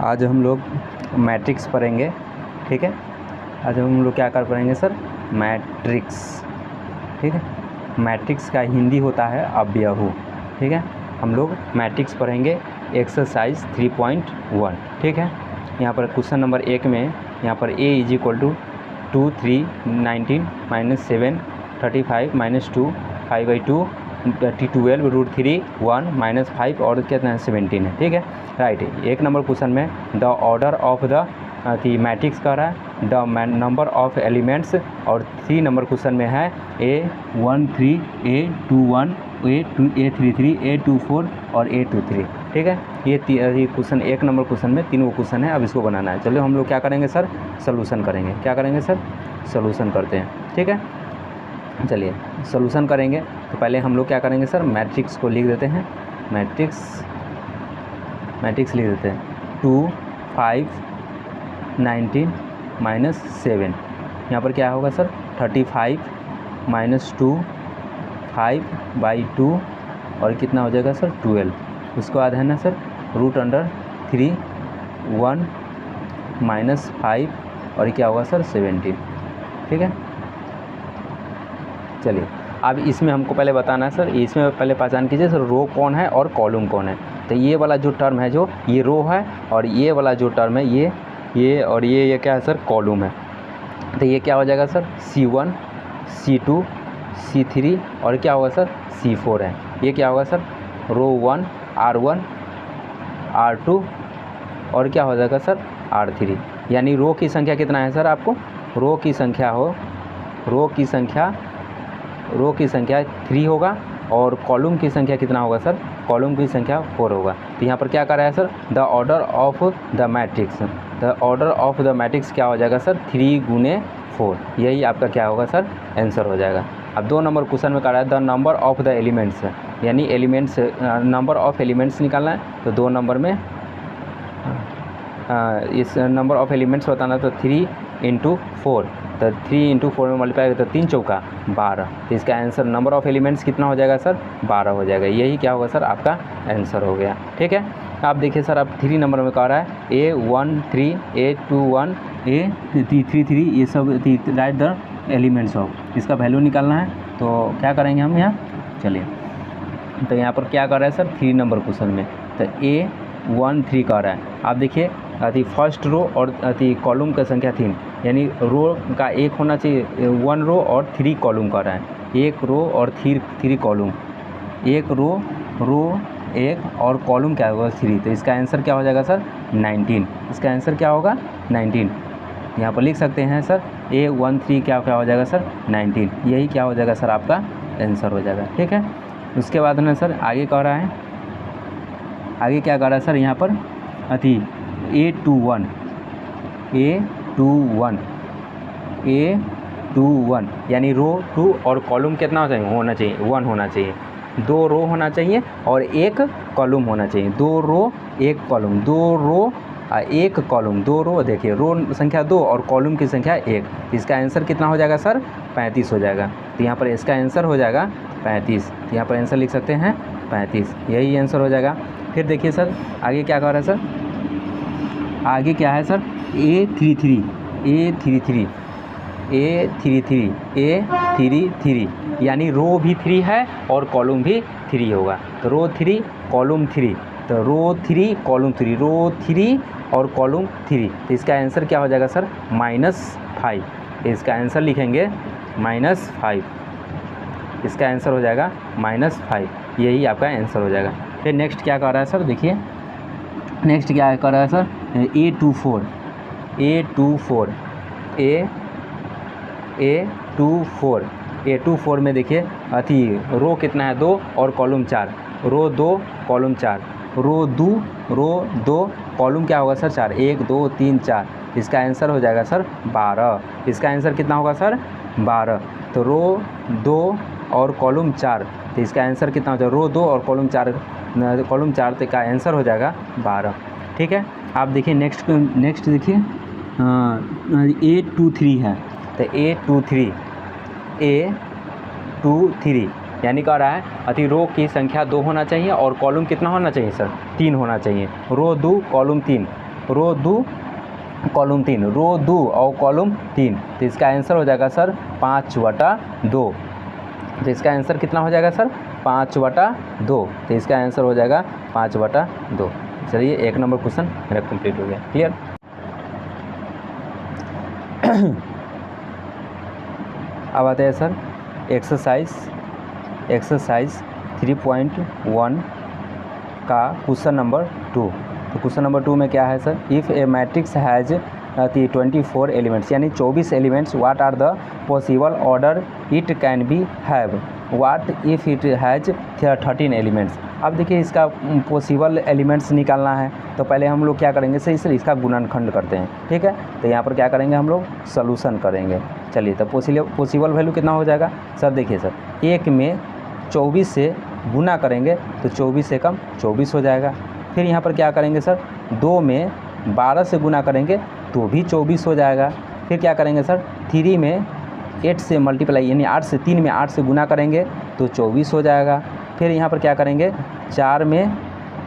आज हम लोग मैट्रिक्स पढ़ेंगे, ठीक है। आज हम लोग क्या कर पढ़ेंगे सर, मैट्रिक्स, ठीक है। मैट्रिक्स का हिंदी होता है अवयव, ठीक है। हम लोग मैट्रिक्स पढ़ेंगे एक्सरसाइज 3.1, ठीक है। यहाँ पर क्वेश्चन नंबर 1 में यहाँ पर a इज इक्वल टू 2 3 19 -7 35 -2 5/2 12 √3 1 -5 और कितना है 17 है, ठीक है। राइट। 1 नंबर क्वेश्चन में the order of the matrix कह रहा है, द नंबर ऑफ एलिमेंट्स, और 3 नंबर क्वेश्चन में है A13 A21 A33 A24 और A23, ठीक है। ये क्वेश्चन 1 नंबर क्वेश्चन में 3 क्वेश्चन है। अब इसको बनाना है। चलो हम लोग क्या करेंगे सर, सोल्यूशन करेंगे। क्या करेंगे सर, सोल्यूशन करते हैं, ठीक है। चलिए सोल्यूशन करेंगे तो पहले हम लोग क्या करेंगे सर, मैट्रिक्स को लिख देते हैं। मैट्रिक्स लिख देते हैं 2 5 19 -7। यहाँ पर क्या होगा सर, 35 -2 5/2 और कितना हो जाएगा सर 12। उसके बाद है ना सर √3 1 -5 और क्या होगा सर 17, ठीक है। चलिए अब इसमें हमको पहले बताना है सर, इसमें पहले पहचान कीजिए सर रो कौन है और कॉलम कौन है। तो ये वाला जो टर्म है जो ये रो है, और ये वाला जो टर्म है ये और ये क्या है सर, कॉलम है। तो ये क्या हो जाएगा सर C1 C2 C3 और क्या होगा सर C4 है। ये क्या होगा सर रो 1 R1 R2 और क्या हो जाएगा सर R3। यानी रो की संख्या कितना है सर, आपको रो की संख्या 3 होगा, और कॉलम की संख्या कितना होगा सर, कॉलम की संख्या 4 होगा। तो यहाँ पर क्या कर रहा है sir, the order of the matrix, the order of the matrix क्या हो जाएगा सर 3 × 4। यही आपका क्या होगा सर, आंसर हो जाएगा। अब 2 नंबर क्वेश्चन में कर रहा है the number of the elements, यानी एलिमेंट्स नंबर ऑफ एलिमेंट्स निकालना है। तो 2 नंबर में इस नंबर ऑफ एलिमेंट्स बताना, तो 3 × 4, तो 3 × 4 में मल्टीप्लाई तो 3 चौका 12। तो इसका आंसर नंबर ऑफ एलिमेंट्स कितना हो जाएगा सर 12 हो जाएगा। यही क्या होगा सर आपका आंसर हो गया, ठीक है। आप देखिए सर, अब 3 नंबर में कह रहा है A13 A21 A33 ये सब राइट द एलिमेंट्स ऑफ, इसका वैल्यू निकालना है। तो क्या करेंगे हम यहाँ, चलिए। तो यहाँ पर क्या कर रहा है सर 3 नंबर क्वेश्चन में, तो A13 कह रहा है। आप देखिए फर्स्ट रो और कॉलम का संख्या 3, यानी रो का 1 होना चाहिए, 1 रो और 3 कॉलम कर रहा है। 1 रो और 3 कॉलम, 1 रो 1 और कॉलम क्या होगा 3। तो इसका आंसर क्या हो जाएगा सर 19। इसका आंसर क्या होगा 19। यहाँ पर लिख सकते हैं सर A13 क्या हो जाएगा सर 19। यही क्या हो जाएगा सर आपका आंसर हो जाएगा, ठीक है। उसके बाद में सर आगे कह रहा है, आगे क्या कह रहा है सर यहाँ पर A21 यानी रो 2 और कॉलम कितना होना चाहिए 1 होना चाहिए। 2 रो होना चाहिए और 1 कॉलम होना चाहिए। 2 रो 1 कॉलम, 2 रो 1 कॉलम, 2 रो, देखिए रो संख्या 2 और कॉलम की संख्या 1। इसका आंसर कितना हो जाएगा सर 35 हो जाएगा। तो यहाँ पर इसका आंसर हो जाएगा 35। तो यहाँ पर आंसर लिख सकते हैं 35, यही आंसर हो जाएगा। फिर देखिए सर आगे क्या कर रहा है सर, आगे क्या है सर A33 यानी रो भी 3 है और कॉलम भी 3 होगा। तो रो 3 कॉलम 3, तो रो 3 कॉलम 3, रो 3 और कॉलम 3। तो इसका आंसर क्या हो जाएगा सर -5। इसका आंसर लिखेंगे -5। इसका आंसर हो जाएगा -5। यही आपका आंसर हो जाएगा। फिर नेक्स्ट क्या कर रहा है सर, देखिए नेक्स्ट क्या कर रहा है सर A24 A24 में देखिए रो कितना है 2 और कॉलम 4, रो 2 कॉलम 4, रो 2 कॉलम क्या होगा सर 4, 1 2 3 4। इसका आंसर हो जाएगा सर 12। इसका आंसर कितना होगा सर 12। तो रो 2 और कॉलम 4, तो इसका आंसर कितना हो जाएगा, रो 2 और कॉलम 4 का आंसर हो जाएगा 12, ठीक है। आप देखिए नेक्स्ट देखिए A23 है। तो A23 यानी कह रहा है रो की संख्या 2 होना चाहिए और कॉलम कितना होना चाहिए सर 3 होना चाहिए। रो 2 कॉलम 3, रो 2 कॉलम 3, रो 2 और कॉलम 3, तो इसका आंसर हो जाएगा सर 5/2। तो इसका आंसर कितना हो जाएगा सर 5/2, तो इसका आंसर हो जाएगा 5/2। चलिए 1 नंबर क्वेश्चन मेरा कंप्लीट हो गया। क्लियर। अब आते हैं सर एक्सरसाइज 3.1 का क्वेश्चन नंबर 2। तो क्वेश्चन नंबर 2 में क्या है sir, if a matrix has 24 elements यानी 24 elements, what are the possible order it can be have, what if it has 13 elements. अब देखिए इसका पॉसिबल एलिमेंट्स निकालना है, तो पहले हम लोग क्या करेंगे सर, इसका गुणनखंड करते हैं। ठीक है, तो यहाँ पर क्या करेंगे हम लोग, सॉल्यूशन करेंगे। चलिए, तो पॉसिबल वैल्यू कितना हो जाएगा सर, देखिए सर 1 में 24 से गुना करेंगे तो 24 से कम 24 हो जाएगा। फिर यहाँ पर क्या करेंगे सर, 2 में 12 से गुना करेंगे तो भी 24 हो जाएगा। फिर क्या करेंगे सर, 3 में 8 से मल्टीप्लाई यानी 8 से 3 में 8 से गुना करेंगे तो 24 हो जाएगा। फिर यहाँ पर क्या करेंगे, 4 में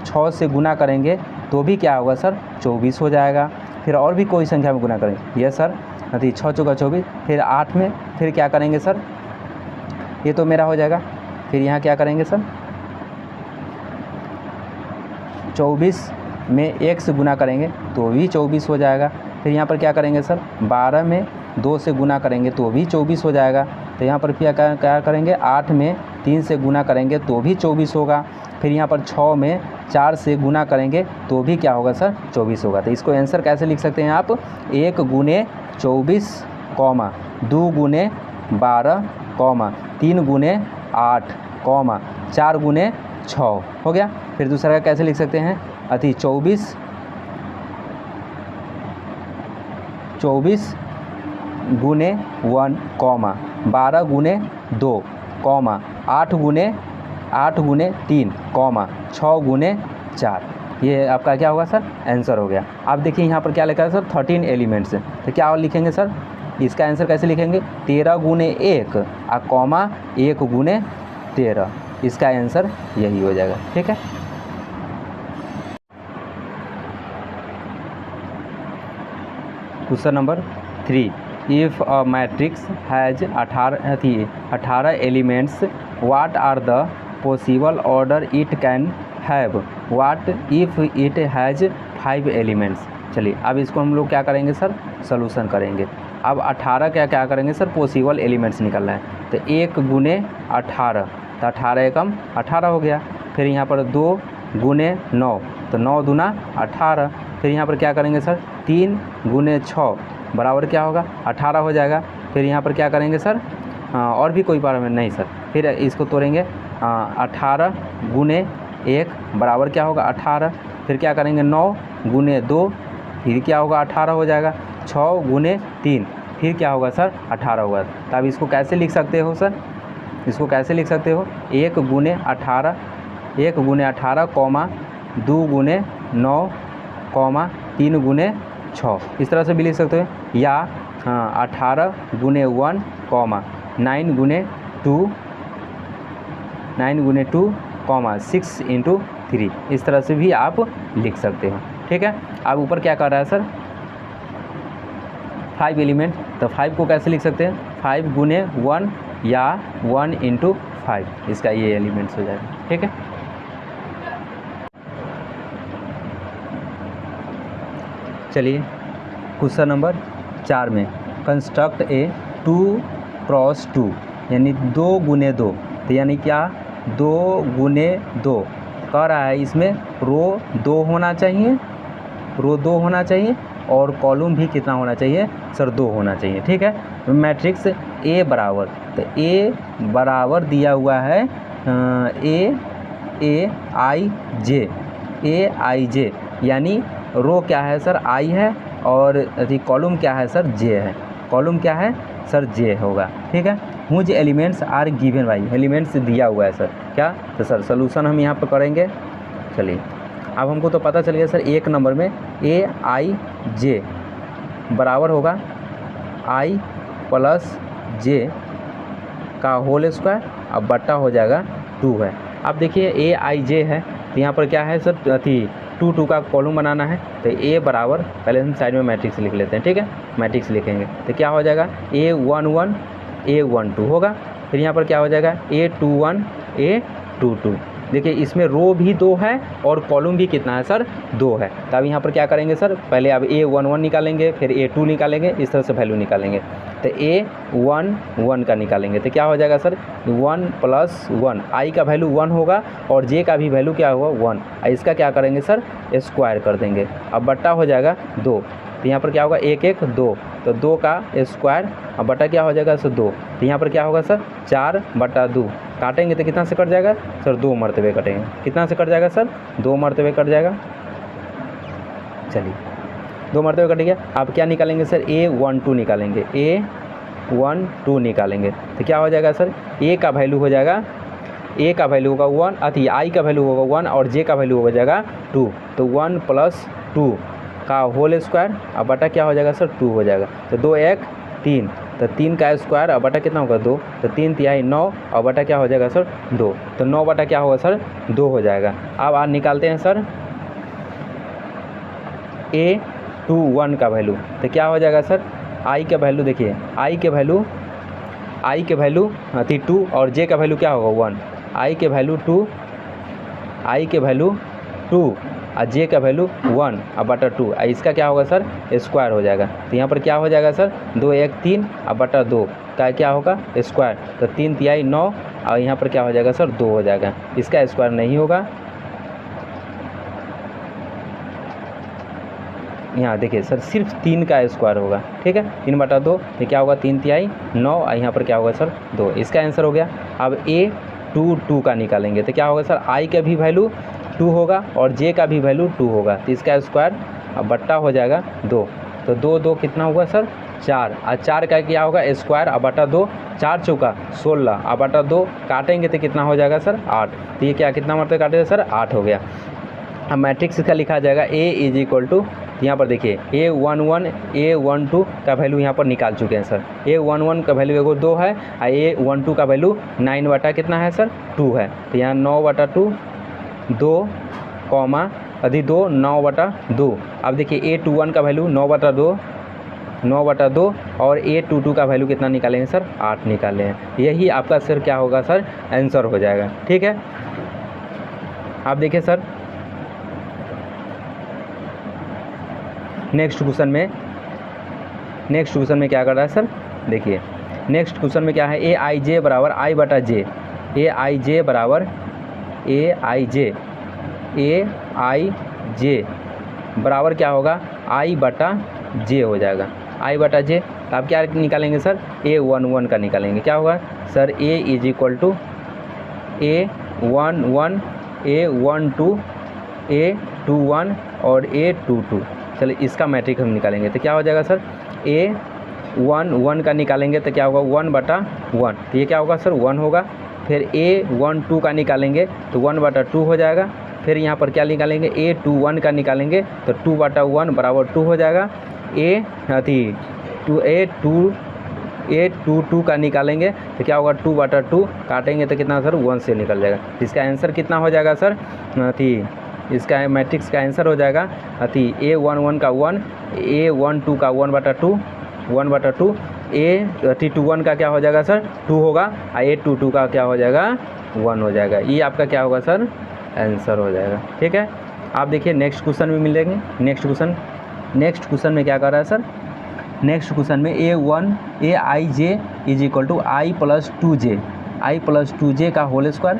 6 से गुना करेंगे तो भी क्या होगा सर 24 हो जाएगा। फिर और भी कोई संख्या में गुना करेंगे, ये सर 6 चौका 24। फिर 8 में फिर क्या करेंगे सर, ये तो मेरा हो जाएगा। फिर यहाँ क्या करेंगे सर, 24 में 1 से गुना करेंगे तो भी 24 हो जाएगा। फिर यहाँ पर क्या करेंगे सर, 12 में 2 से गुना करेंगे तो भी 24 हो जाएगा। तो यहाँ पर क्या करेंगे, 8 में 3 से गुना करेंगे तो भी 24 होगा। फिर यहाँ पर 6 में 4 से गुना करेंगे तो भी क्या होगा सर 24 होगा। तो इसको आंसर कैसे लिख सकते हैं आप, 1 गुने 24, 2 गुने 12, 3 गुने 8, 4 गुने 6 हो गया। फिर दूसरा का कैसे लिख सकते हैं, 24 गुने 1, 12 गुने 2, 8 गुने 3, 6 गुने 4। ये आपका क्या होगा सर, आंसर हो गया। आप देखिए यहाँ पर क्या लिखा है सर, 13 एलिमेंट्स। तो क्या और लिखेंगे सर, इसका आंसर कैसे लिखेंगे, 13 गुने 1 और 1 गुने 13। इसका आंसर यही हो जाएगा। ठीक है, question number 3, if a matrix has 18 elements, what are the possible order it can have, what if it has 5 elements. चलिए, अब इसको हम लोग क्या करेंगे सर, सॉल्यूशन करेंगे। अब 18 क्या करेंगे सर, पॉसिबल एलिमेंट्स निकलना है। तो 1 गुने 18, तो 18 एकम 18 हो गया। फिर यहाँ पर 2 गुने 9, तो 9 दूना 18। फिर यहाँ पर क्या करेंगे सर, 3 गुने 6 बराबर क्या होगा 18 हो जाएगा। फिर यहाँ पर क्या करेंगे सर, और भी कोई पैरामीटर नहीं सर, फिर इसको तोड़ेंगे, 18 गुने 1 बराबर क्या होगा 18। फिर क्या करेंगे, 9 गुने 2 फिर क्या होगा 18 हो जाएगा। 6 गुने 3 फिर क्या होगा सर 18 होगा। तो अब इसको कैसे लिख सकते हो सर, इसको कैसे लिख सकते हो, 1 गुने 18, 2 गुने 9, 3 गुने 6, इस तरह से भी लिख सकते हो। या 18 गुने 1, 9 गुने 2, 6 इंटू 3, इस तरह से भी आप लिख सकते हो। ठीक है, अब ऊपर क्या कर रहा है सर, 5 एलिमेंट, तो 5 को कैसे लिख सकते हैं, 5 गुने 1 या 1 इंटू 5, इसका ये एलिमेंट्स हो जाएगा। ठीक है, चलिए क्वेश्चन नंबर 4 में कंस्ट्रक्ट ए 2x2 यानी 2 गुने 2, तो यानी क्या 2 गुने 2 कह रहा है। इसमें रो 2 होना चाहिए, और कॉलम भी कितना होना चाहिए सर, 2 होना चाहिए। ठीक है, मैट्रिक्स ए बराबर, तो ए बराबर दिया हुआ है ए आई जे, यानी रो क्या है सर आई है, और कॉलम क्या है सर जे है, कॉलम क्या है सर जे होगा। ठीक है, whose elements are given by, elements दिया हुआ है सर क्या, तो सर सोल्यूशन हम यहाँ पर करेंगे। चलिए, अब हमको तो पता चल गया सर 1 नंबर में ए आई जे बराबर होगा आई प्लस जे का होल स्क्वायर, अब बट्टा हो जाएगा 2 है। अब देखिए ए आई जे है, तो यहाँ पर क्या है सर 2 2 का कॉलम बनाना है तो ए बराबर, पहले हम साइड में मैट्रिक्स लिख लेते हैं, ठीक है, मैट्रिक्स लिखेंगे तो क्या हो जाएगा A11 A12 होगा। फिर यहाँ पर क्या हो जाएगा A21 A22। देखिए इसमें रो भी 2 है और कॉलम भी कितना है सर 2 है। तो अब यहाँ पर क्या करेंगे सर, पहले अब A11 निकालेंगे, फिर A2 निकालेंगे, इस तरह से वैल्यू निकालेंगे। तो A11 का निकालेंगे तो क्या हो जाएगा सर 1 + 1, आई का वैल्यू 1 होगा और जे का भी वैल्यू क्या होगा 1। इसका क्या करेंगे सर स्क्वायर कर देंगे, अब बट्टा हो जाएगा 2। तो यहाँ पर क्या होगा 1 1 2, तो 2 का स्क्वायर अब बटा क्या हो जाएगा सर 2। तो यहाँ पर क्या होगा सर 4/2, काटेंगे तो कितना से कट जाएगा सर 2 मरतबे कटेंगे, कितना से कट जाएगा सर 2 मरतबे कट जाएगा। चलिए 2 मरतबे कट गया। अब क्या निकालेंगे सर A12 निकालेंगे, A12 निकालेंगे तो क्या हो जाएगा सर ए का वैल्यू हो जाएगा, ए का वैल्यू होगा 1, अति आई का वैल्यू होगा 1 और जे का वैल्यू हो जाएगा 2। तो 1 + 2 का होल स्क्वायर अब बटा क्या हो जाएगा सर 2 हो जाएगा। तो 2 1 3, तो 3 का स्क्वायर अब बटा कितना होगा 2, तो 3 तिहाई 9 और बटा क्या हो जाएगा सर 2। तो 9 बटा क्या होगा सर 2 हो जाएगा। अब आज निकालते हैं सर A21 का वैल्यू, तो क्या हो जाएगा सर आई का वैल्यू, देखिए आई के वैल्यू अति 2 और जे का वैल्यू क्या होगा 1, आई के वैल्यू 2 और जे का वैल्यू 1 अब बटा 2, इसका क्या होगा सर स्क्वायर हो जाएगा। तो यहाँ पर क्या हो जाएगा सर 2 1 3 अब बटा 2 का क्या होगा स्क्वायर, तो 3 तिहाई 9 और यहाँ पर क्या हो जाएगा सर 2 हो जाएगा, इसका स्क्वायर नहीं होगा। यहाँ देखिए सर सिर्फ 3 का स्क्वायर होगा, ठीक है, 3/2 ये क्या होगा 3 तिहाई 9 और यहाँ पर क्या होगा सर 2, इसका आंसर हो गया। अब A22 का निकालेंगे तो क्या होगा सर आई का भी वैल्यू 2 होगा और जे का भी वैल्यू 2 होगा, तो इसका स्क्वायर अब बट्टा हो जाएगा 2। तो 2 2 कितना होगा सर 4 और 4 का क्या होगा स्क्वायर अब बटा 2, 4 चौका 16 अब बटा 2 काटेंगे तो कितना हो जाएगा सर 8। तो ये क्या कितना मतलब काटेगा सर 8 हो गया। अब मैट्रिक्स का लिखा जाएगा A = यहाँ पर देखिए A11 A12 का वैल्यू यहाँ पर निकाल चुके हैं सर। A11 का वैल्यू एगो 2 है और A12 का वैल्यू 9 बटा कितना है सर 2 है। तो यहाँ 9/2 2 कॉमा अधि 2 9/2। अब देखिए A21 का वैल्यू 9/2 और A22 का वैल्यू कितना निकालेंगे सर 8 निकाले हैं। यही आपका सर क्या होगा सर आंसर हो जाएगा, ठीक है। आप देखिए सर नेक्स्ट क्वेश्चन में क्या कर रहा है सर, देखिए नेक्स्ट क्वेश्चन में क्या है Aij बराबर I/J, Aij बराबर Aij बराबर क्या होगा I/J हो जाएगा, I/J। तो आप क्या निकालेंगे सर A11 का निकालेंगे, क्या होगा sir A = A11 A12 A21 और A22। चलिए इसका मैट्रिक्स हम निकालेंगे तो क्या हो जाएगा सर A11 का निकालेंगे तो क्या होगा 1/1, तो ये क्या होगा सर 1 होगा। फिर A12 का निकालेंगे तो 1/2 हो जाएगा। फिर यहाँ पर क्या निकालेंगे A21 का निकालेंगे तो 2/1 बराबर 2 हो जाएगा। A22 का निकालेंगे तो क्या होगा 2/2 काटेंगे तो कितना सर 1 से निकल जाएगा। इसका आंसर कितना हो जाएगा सर इसका मैट्रिक्स का आंसर हो जाएगा A11 का 1, A12 का 1/2 A21 का क्या हो जाएगा सर 2 होगा और A22 का क्या हो जाएगा 1 हो जाएगा। ये आपका क्या होगा सर आंसर हो जाएगा, ठीक है। आप देखिए नेक्स्ट क्वेश्चन में मिलेंगे। नेक्स्ट क्वेश्चन में क्या कर रहा है सर, नेक्स्ट क्वेश्चन में Aij = I + 2j का whole square,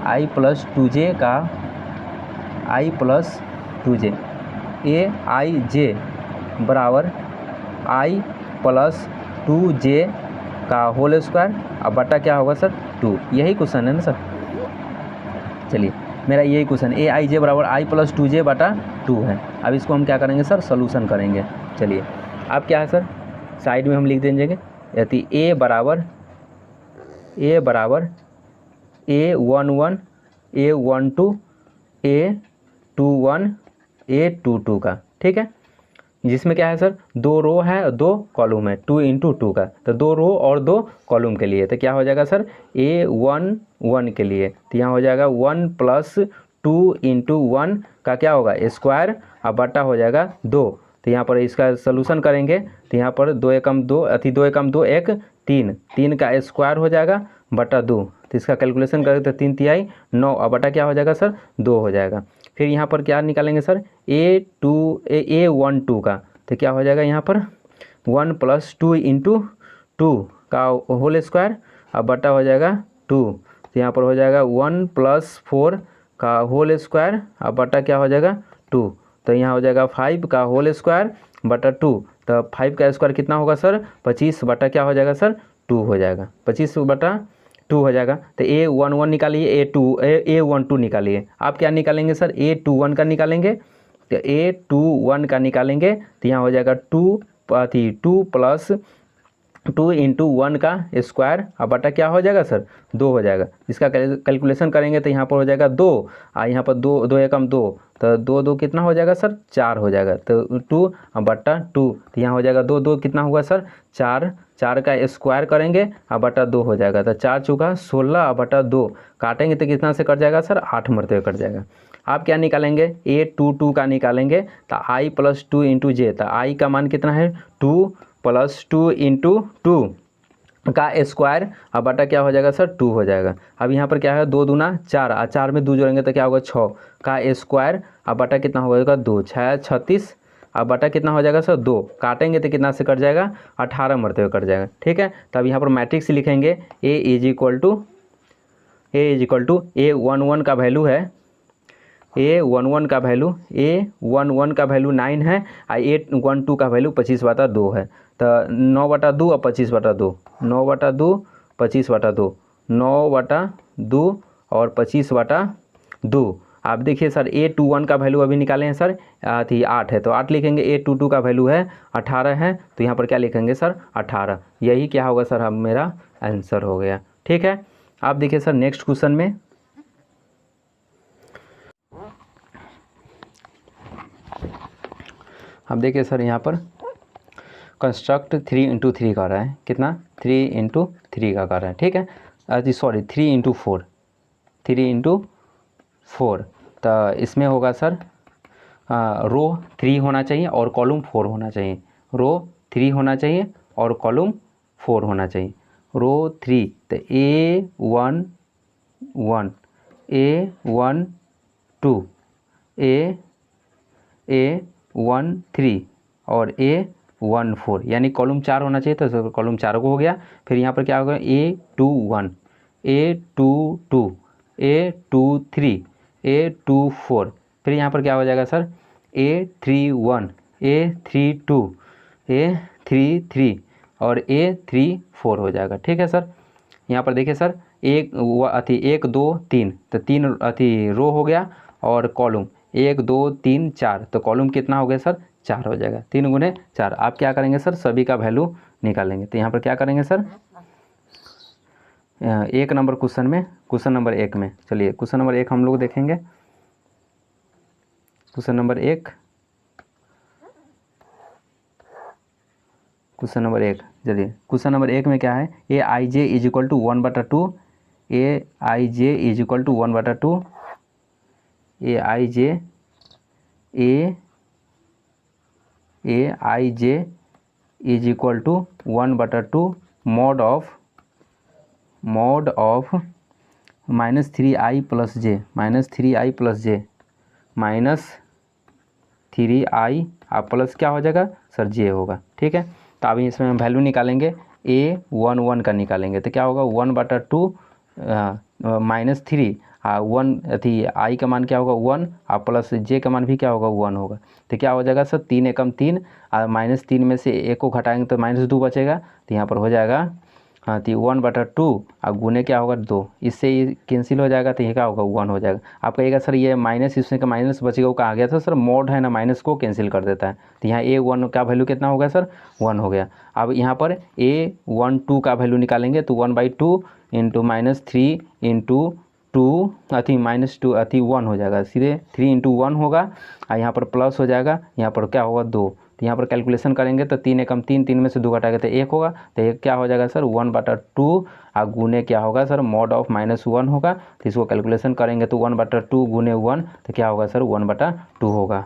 I + 2j Aij बराबर I + 2j का होल स्क्वायर अब बटा क्या होगा सर 2। यही क्वेश्चन है ना सर। चलिए मेरा यही क्वेश्चन Aij बराबर I + 2j बटा 2 है। अब इसको हम क्या करेंगे सर सोल्यूशन करेंगे। चलिए अब क्या है सर साइड में हम लिख देंगे यदि A बराबर A11 A12 A21 A22 का, ठीक है, जिसमें क्या है सर 2 रो है 2 कॉलम है 2 × 2 का, तो 2 रो और 2 कॉलम के लिए तो क्या हो जाएगा सर A11 के लिए तो यहाँ हो जाएगा 1 + 2 इंटू 1 का क्या होगा स्क्वायर और बटा हो जाएगा 2। तो यहाँ पर इसका सोल्यूशन करेंगे तो यहाँ पर 2 एकम 2 2 एकम 2 1 3, 3 का स्क्वायर हो जाएगा बटा 2। तो इसका कैलकुलेशन करें तो 3 तिहाई 9 और बटा क्या हो जाएगा सर 2 हो जाएगा। फिर यहाँ पर क्या निकालेंगे सर A12 का, तो क्या हो जाएगा यहाँ पर 1 + 2 इंटू 2 का होल स्क्वायर और बटा हो जाएगा 2। तो यहाँ पर हो जाएगा 1 + 4 का होल स्क्वायर और बटा क्या हो जाएगा 2। तो यहाँ हो जाएगा 5 का होल स्क्वायर बटा 2। तो 5 का स्क्वायर कितना होगा सर 25 बटा क्या हो जाएगा सर 2 हो जाएगा, 25 बटा 2 हो जाएगा। तो A11 निकालिए, A12 निकालिए। आप क्या निकालेंगे सर A21 का निकालेंगे। तो A21 का निकालेंगे तो यहाँ हो जाएगा 2 + 2 इंटू 1 का स्क्वायर और बटा क्या हो जाएगा सर 2 हो जाएगा। इसका कैलकुलेशन करेंगे तो यहाँ पर हो जाएगा 2 और यहाँ पर 2 2 एकम 2, तो 2 2 कितना हो जाएगा सर 4 हो जाएगा। तो 2 बटा 2, तो यहाँ हो जाएगा 2 2 कितना हुआ सर 4, 4 का स्क्वायर करेंगे और बटा 2 हो जाएगा। तो 4 चौका 16 और बटा 2 काटेंगे तो कितना से कट जाएगा सर 8 मरते हुए कट जाएगा। आप क्या निकालेंगे A22 का निकालेंगे तो I + 2 इंटू जे। तो I का मान कितना है 2 + 2 इंटू 2 का स्क्वायर और बटा क्या हो जाएगा सर 2 हो जाएगा। अब यहाँ पर क्या है 2 दूना 4 और 4 में 2 जोड़ेंगे तो क्या होगा 6 का स्क्वायर और बटा कितना हो जाएगा 2, 6 36 और बटा कितना हो जाएगा सर 2, काटेंगे तो कितना से कट जाएगा 18 मरते हुए कट जाएगा। ठीक है, तब यहाँ पर मैट्रिक्स लिखेंगे A11 का वैल्यू है A11 का वैल्यू 9 है और A12 का वैल्यू 25/2 है। तो 9/2 और 25/2, 9/2 25/2, 9/2 और 25/2। आप देखिए सर A21 का वैल्यू अभी निकाले हैं सर 8 है, तो 8 लिखेंगे। A22 का वैल्यू है 18 है, तो यहाँ पर क्या लिखेंगे सर 18। यही क्या होगा सर अब मेरा आंसर हो गया। ठीक है, आप देखिए सर नेक्स्ट क्वेश्चन में अब देखिए सर यहाँ पर कंस्ट्रक्ट 3 इंटू 3 कर रहा है, कितना 3 इंटू 3 का कर रहा है। ठीक है, सॉरी 3 इंटू 4, 3 इंटू 4। तो इसमें होगा सर रो 3 होना चाहिए और कॉलम 4 होना चाहिए। रो 3 होना चाहिए और कॉलम 4 होना चाहिए। रो 3 तो A11 A12 A13 और A14, यानी कॉलम 4 होना चाहिए तो कॉलम 4 को हो गया। फिर यहाँ पर क्या होगा A21 A22 A23 A24, फिर यहाँ पर क्या हो जाएगा सर A31 A32 A33 और A34 हो जाएगा। ठीक है सर, यहाँ पर देखिए सर 1 2 3, तो 3 रो हो गया और कॉलम 1 2 3 4, तो कॉलम कितना हो गया सर 4 हो जाएगा। 3 × 4। आप क्या करेंगे सर सभी का वैल्यू निकालेंगे। तो यहाँ पर क्या करेंगे सर 1 नंबर क्वेश्चन में, क्वेश्चन नंबर 1 में, चलिए क्वेश्चन नंबर 1 हम लोग देखेंगे। क्वेश्चन नंबर 1 चलिए क्वेश्चन नंबर 1 में क्या है Aij = 1/2 Aij = 1/2 Aij = 1/2 mod of -3i + j -3i plus क्या हो जाएगा सर j होगा। ठीक है, तो अभी इसमें हम वैल्यू निकालेंगे A11 का निकालेंगे तो क्या होगा 1/2 -3 I का मान क्या होगा 1 और प्लस j का मान भी क्या होगा 1 होगा। तो क्या हो जाएगा सर 3 एकम 3 और -3 में से 1 को घटाएंगे तो -2 बचेगा। तो यहाँ पर हो जाएगा तो 1/2 और गुने क्या होगा 2, इससे ये कैंसिल हो जाएगा तो ये क्या होगा 1 हो जाएगा। आप कहिएगा सर ये माइनस इसमें का माइनस बचेगा, वो कहा गया था सर मोड है ना माइनस को कैंसिल कर देता है। तो यहाँ A1 का वैल्यू कितना हो गया सर 1 हो गया। अब यहाँ पर A12 का वैल्यू निकालेंगे तो 1/2 इंटू -3 इंटू 2 -2 1 हो जाएगा, सीधे 3 इंटू 1 होगा और यहाँ पर प्लस हो जाएगा, यहाँ पर क्या होगा 2। तो यहाँ पर कैलकुलेशन करेंगे तो 3 एकम 3, 3 में से 2 घटाएगा तो 1 होगा, तो 1 क्या हो जाएगा सर 1/2 और गुने क्या होगा सर मॉड ऑफ -1 होगा। तो इसको कैलकुलेशन करेंगे तो 1/2 गुने 1 तो क्या होगा सर 1/2 होगा।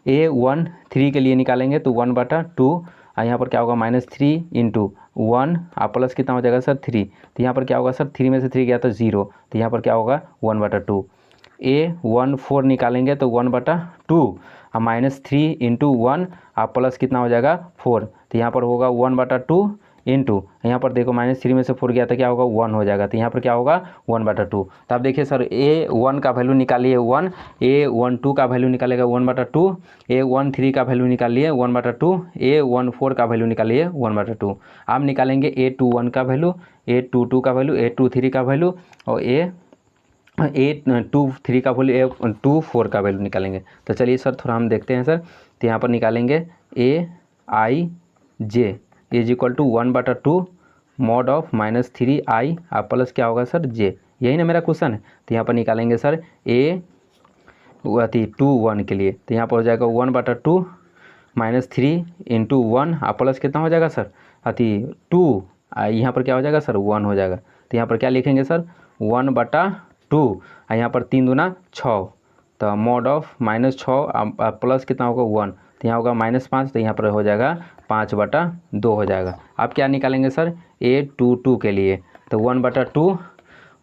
A13 के लिए निकालेंगे तो 1/2 और यहाँ पर क्या होगा -3 × 1 आप प्लस कितना हो जाएगा सर 3, तो यहाँ पर क्या होगा सर 3 में से 3 गया तो 0, तो यहाँ पर क्या होगा 1/2। A14 निकालेंगे तो 1/2 और -3 × 1 आप प्लस कितना हो जाएगा 4, तो यहाँ पर होगा 1/2 इंटू यहाँ पर देखो -3 में से 4 गया तो क्या होगा 1 हो जाएगा, तो यहाँ पर क्या होगा 1/2। तो आप देखिए सर A1 का वैल्यू निकालिए 1, A12 का वैल्यू निकालेगा 1/2, A13 का वैल्यू निकालिए 1/2, A14 का वैल्यू निकालिए 1/2। आप निकालेंगे A21 का वैल्यू, A22 का वैल्यू, A23 का वैल्यू और A23 का वैल्यू, A24 का वैल्यू निकालेंगे। तो चलिए सर थोड़ा हम देखते हैं सर, तो यहाँ पर निकालेंगे AIJ is equal to 1/2 mod of -3i आप प्लस क्या होगा सर j, यही ना मेरा क्वेश्चन है। तो यहाँ पर निकालेंगे सर A21 के लिए, तो यहाँ पर हो जाएगा 1/2 -3 × 1 आप प्लस कितना हो जाएगा सर 2, यहाँ पर क्या हो जाएगा सर 1 हो जाएगा। तो यहाँ पर क्या लिखेंगे सर 1/2 और यहाँ पर 3 दूना 6, तो मॉड ऑफ -6 प्लस कितना होगा 1, तो यहाँ होगा -5, तो यहाँ पर हो जाएगा 5/2 हो जाएगा। आप क्या निकालेंगे सर A22 के लिए, तो 1/2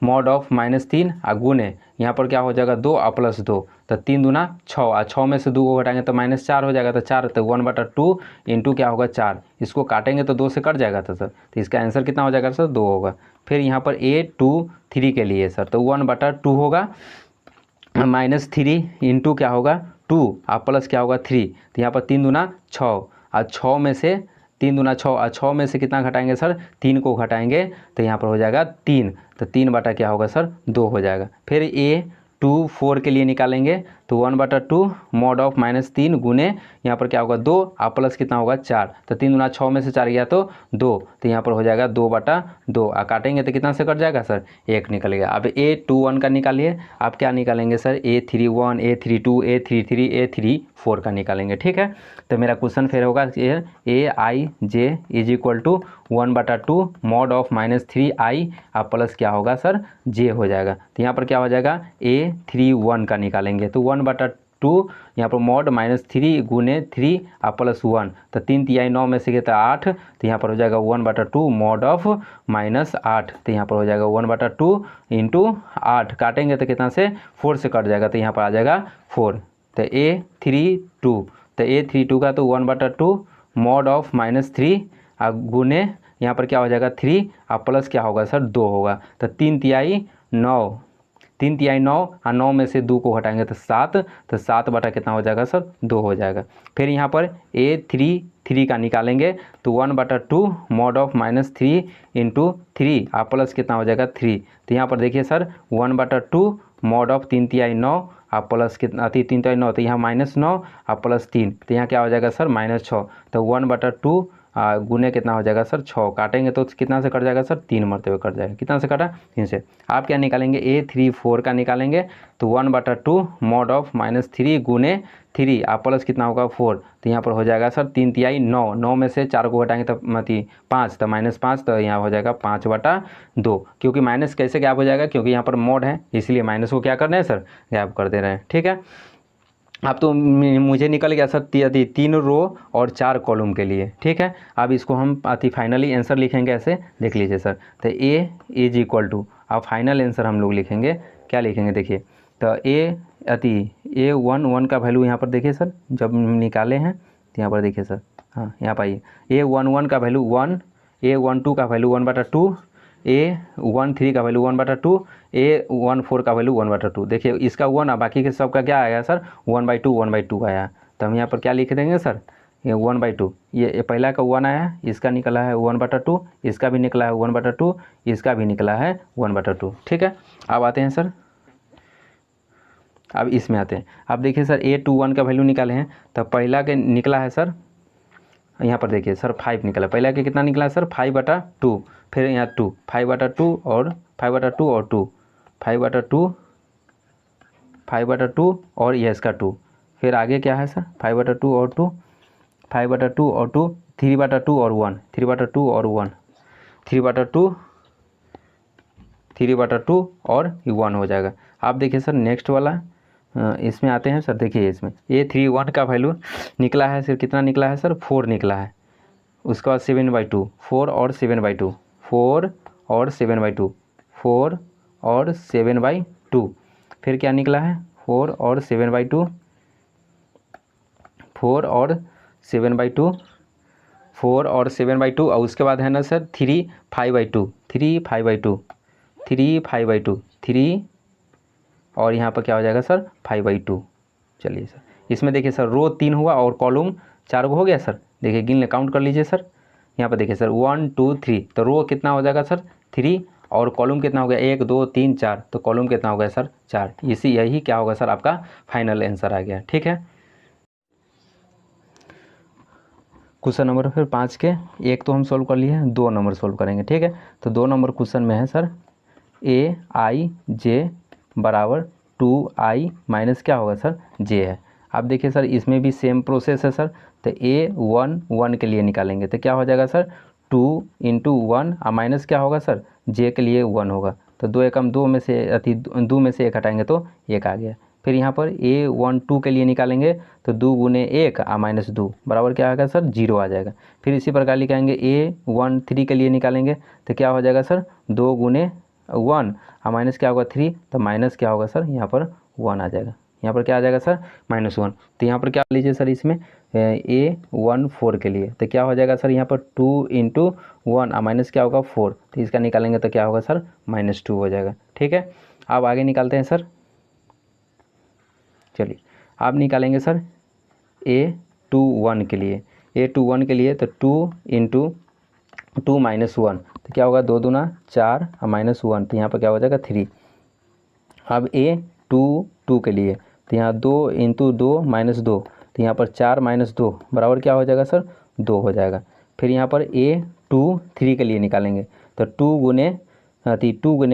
मॉड ऑफ -3 और गुने यहाँ पर क्या हो जाएगा 2 और प्लस 2, तो 3 दूना 6 और 6 में से 2 को घटाएंगे तो -4 हो जाएगा, तो 4, तो 1/2 इंटू क्या होगा 4, इसको काटेंगे तो 2 से कट जाएगा तो सर, तो इसका आंसर कितना हो जाएगा सर 2 होगा। फिर यहाँ पर A23 के लिए सर तो 1/2 होगा -3 इंटू क्या होगा 2 और प्लस क्या होगा 3, तो यहाँ पर 3 दूना 6 और 6 में से 3 दूना 6 और 6 में से कितना घटाएंगे सर 3 को घटाएंगे तो यहाँ पर हो जाएगा 3, तो 3 बटा क्या होगा सर 2 हो जाएगा। फिर A24 के लिए निकालेंगे तो 1/2 मॉड ऑफ -3 गुने यहाँ पर क्या होगा 2 और प्लस कितना होगा 4, तो 3 दूना 6 में से 4 गया तो 2, तो यहाँ पर हो जाएगा 2/2 और काटेंगे तो कितना से कट जाएगा सर 1 निकलेगा। अब A21 का निकालिए, आप क्या निकालेंगे sir A31, A32, A33, A34 का निकालेंगे, ठीक है। तो मेरा क्वेश्चन फिर होगा AIJ is equal to 1/2 mod of -3i आप प्लस क्या होगा सर j हो जाएगा। तो यहाँ पर क्या हो जाएगा A31 का निकालेंगे तो 1/2 यहाँ पर मॉड -3 गुने 3 और प्लस 1, तो 3 तिहाई 9 में से कितना 8, तो यहाँ पर हो जाएगा 1/2 मॉड ऑफ -8, तो यहाँ पर हो जाएगा 1/2 इंटू 8, काटेंगे तो कितना से 4 से कट जाएगा, तो यहाँ पर आ जाएगा 4, तो A32, तो A32 का तो 1/2 मॉड ऑफ -3 गुने यहाँ पर क्या हो जाएगा 3 और प्लस क्या होगा सर 2 होगा, तो 3 तिहाई 9, 3 तिहाई 9 और 9 में से 2 को हटाएंगे तो 7, तो 7 बटा कितना हो जाएगा सर 2 हो जाएगा। फिर यहाँ पर A33 का निकालेंगे तो 1/2 मॉड ऑफ -3 × 3 और प्लस कितना हो जाएगा 3, तो यहाँ पर देखिए सर 1/2 मॉड ऑफ 3 तिहाई 9 और प्लस कितना 3 तिहाई 9, तो यहाँ -9 और प्लस 3, तो यहाँ क्या हो जाएगा सर -6, तो 1/2 गुने कितना हो जाएगा सर 6, काटेंगे तो कितना से कट जाएगा सर 3 मरते हुए कट जाएगा, कितना से कटा 3 से। आप क्या निकालेंगे A34 का निकालेंगे तो 1/2 मॉड ऑफ -3 गुने 3 आप प्लस कितना होगा 4, तो यहाँ पर हो जाएगा सर 3 तिहाई 9, 9 में से 4 को घटाएंगे तो 5, तो -5, तो यहाँ हो जाएगा 5/2, क्योंकि माइनस कैसे गैप हो जाएगा क्योंकि यहाँ पर मॉड है इसलिए माइनस को क्या कर रहे हैं सर गैप कर दे रहे हैं, ठीक है। अब तो मुझे निकल गया सर 3 रो और 4 कॉलम के लिए, ठीक है। अब इसको हम फाइनली आंसर लिखेंगे ऐसे, देख लीजिए सर, तो A इज इक्वल टू, अब फाइनल आंसर हम लोग लिखेंगे, क्या लिखेंगे देखिए, तो A11 का वैल्यू यहाँ पर देखिए सर जब निकाले हैं तो यहाँ पर देखिए सर, हाँ यहाँ पर आइए, A11 का वैल्यू 1, A12 का वैल्यू 1/2, A13 का वैल्यू 1/2, A14 का वैल्यू 1/2, देखिए इसका 1 और बाकी के सब का क्या आया सर 1/2 आया, तो हम यहाँ पर क्या लिख देंगे सर ये 1/2, ये पहला का 1 आया, इसका निकला है 1/2, इसका भी निकला है 1/2, इसका भी निकला है 1/2, ठीक है। अब आते हैं सर, अब इसमें आते हैं, अब देखिए सर A21 का वैल्यू निकाले हैं, तो पहला के निकला है सर यहाँ पर देखिए सर 5 निकला, पहला के कितना निकला है सर 5/2, फिर यहाँ 2, 5/2 और 5/2 और 2, 5/2 और यह इसका 2, फिर आगे क्या है सर 5/2 और 2, 5/2 और 2, 3/2 और 1, 3/2 और 1, 3/2, 3/2 और 1 हो जाएगा। आप देखिए सर नेक्स्ट वाला इसमें आते हैं सर। देखिए इसमें A31 का वैल्यू निकला है सर, कितना निकला है सर, 4 निकला है। उसके बाद 7/2, 4 और 7/2, 4 और 7/2, 4 और 7/2, फिर क्या निकला है 4 और 7/2, 4 और 7/2, 4 और 7/2, और उसके बाद है ना सर 3 5/2, 3 5/2, 3 5/2, 3 और यहाँ पर क्या हो जाएगा सर 5/2। चलिए सर इसमें देखिए सर रो 3 हुआ और कॉलम 4 हो गया सर। देखिए गिन ले, काउंट कर लीजिए सर। यहाँ पर देखिए सर 1 2 3, तो रो कितना हो जाएगा सर 3, और कॉलम कितना हो गया 1 2 3 4, तो कॉलम कितना हो गया सर 4। यही क्या होगा सर आपका फाइनल आंसर आ गया। ठीक है, क्वेश्चन नंबर फिर 5 के एक तो हम सोल्व कर लिए हैं, 2 नंबर सोल्व करेंगे। ठीक है, तो 2 नंबर क्वेश्चन में है सर AIJ बराबर 2I माइनस क्या होगा सर J है। आप देखिए सर इसमें भी सेम प्रोसेस है सर। तो A1 के लिए निकालेंगे तो क्या हो जाएगा सर 2 × 1 माइनस क्या होगा सर J के लिए 1 होगा। तो 2 एकम 2 में से 2 में से 1 हटाएंगे तो 1 आ गया। फिर यहाँ पर A12 के लिए निकालेंगे तो 2 × 1 माइनस 2 बराबर क्या आएगा सर 0 आ जाएगा। फिर इसी प्रकार लिखाएंगे A13 के लिए निकालेंगे तो क्या हो जाएगा सर 2 × 1 माइनस क्या होगा 3, तो माइनस क्या होगा सर यहाँ पर 1 आ जाएगा। यहाँ पर क्या आ जाएगा सर -1। तो यहाँ पर क्या लीजिए सर इसमें A14 के लिए तो क्या हो जाएगा सर यहाँ पर 2 × 1 माइनस क्या होगा 4, तो इसका निकालेंगे तो क्या होगा सर -2 हो जाएगा। ठीक है, अब आगे निकालते हैं सर। चलिए आप निकालेंगे सर A21 के लिए। A21 के लिए तो 2 × 2 - 1, तो क्या होगा 2 दूना 4 -1, तो यहाँ पर क्या हो जाएगा 3। अब A22 के लिए तो यहाँ 2 × 2 - 2, तो यहाँ पर 4 - 2 बराबर क्या हो जाएगा सर 2 हो जाएगा। फिर यहाँ पर A23 के लिए निकालेंगे तो 2 ×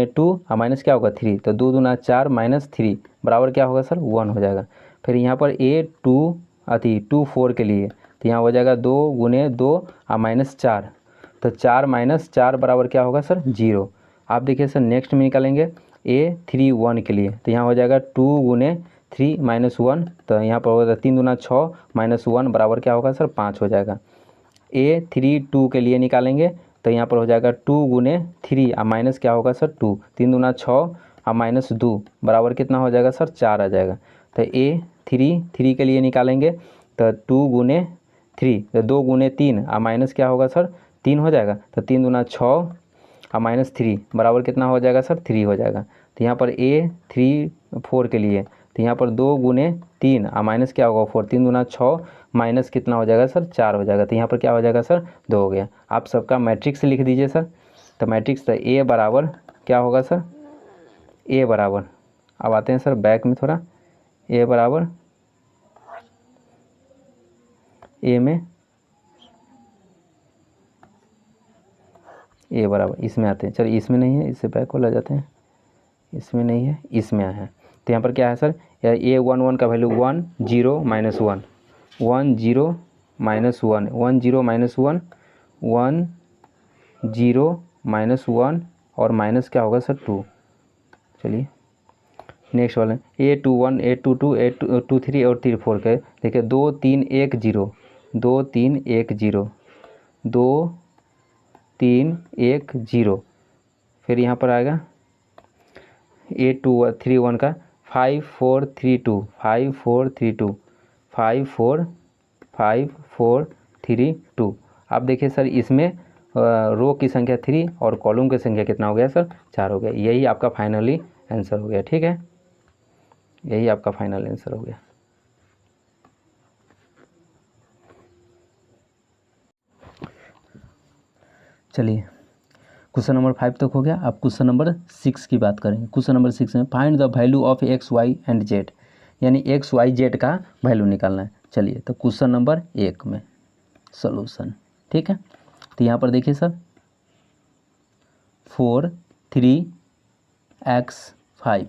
2 माइनस क्या होगा 3, तो 2 दूना 4 -3 बराबर क्या होगा सर 1 हो जाएगा। फिर यहाँ पर A24 के लिए तो यहाँ हो जाएगा 2 × 2 -4, तो 4 - 4 बराबर क्या होगा सर 0। आप देखिए सर नेक्स्ट में निकालेंगे A31 के लिए तो यहाँ हो जाएगा 2 × 3 - 1, तो यहाँ पर होगा 3 दूना 6 -1 बराबर क्या होगा सर 5 हो जाएगा। A32 के लिए निकालेंगे तो यहाँ पर हो जाएगा 2 × 3 माइनस क्या होगा सर 2, 3 दूना 6 -2 बराबर कितना हो जाएगा सर 4 आ जाएगा। तो A33 के लिए निकालेंगे तो 2 × 3, तो 2 × 3 माइनस क्या होगा सर 3 हो जाएगा, तो 3 दूना 6 -3 बराबर कितना हो जाएगा सर 3 हो जाएगा। तो यहाँ पर A34 के लिए तो यहाँ पर 2 × 3 माइनस क्या होगा 4, 3 दूना 6 माइनस कितना हो जाएगा सर 4 हो जाएगा। तो यहाँ पर क्या हो जाएगा सर 2 हो गया। आप सबका मैट्रिक्स लिख दीजिए सर। तो मैट्रिक्स तो A बराबर क्या होगा सर A बराबर, अब आते हैं सर बैक में थोड़ा, A बराबर A में A बराबर इसमें आते हैं। चलिए इसमें नहीं है, इससे बैक वाला जाते हैं, इसमें नहीं है, इसमें है। तो यहाँ पर क्या है सर A11 का वैल्यू 1 0 - 1, 1 0 - 1, 1 0 - 1, 1 0 -1 और माइनस क्या होगा सर 2। चलिए नेक्स्ट वाले A21 A22 A23 और 34 के देखिए 2 3 1 0, 2 3 1 0, 2 3 1 0। फिर यहाँ पर आएगा A31 का 5 4 3 2, 5 4 3 2, 5 4 5 4 3 2। आप देखिए सर इसमें रो की संख्या 3 और कॉलम की संख्या कितना हो गया सर 4 हो गया। यही आपका फाइनली आंसर हो गया। ठीक है, यही आपका फाइनल आंसर हो गया। चलिए क्वेश्चन नंबर 5 तक हो गया। अब क्वेश्चन नंबर 6 की बात करेंगे। क्वेश्चन नंबर 6 में find the value of x y and z, यानी x y z का वैल्यू निकालना है। चलिए तो क्वेश्चन नंबर 1 में सॉल्यूशन। ठीक है, तो यहाँ पर देखिए सर 4 3 x 5,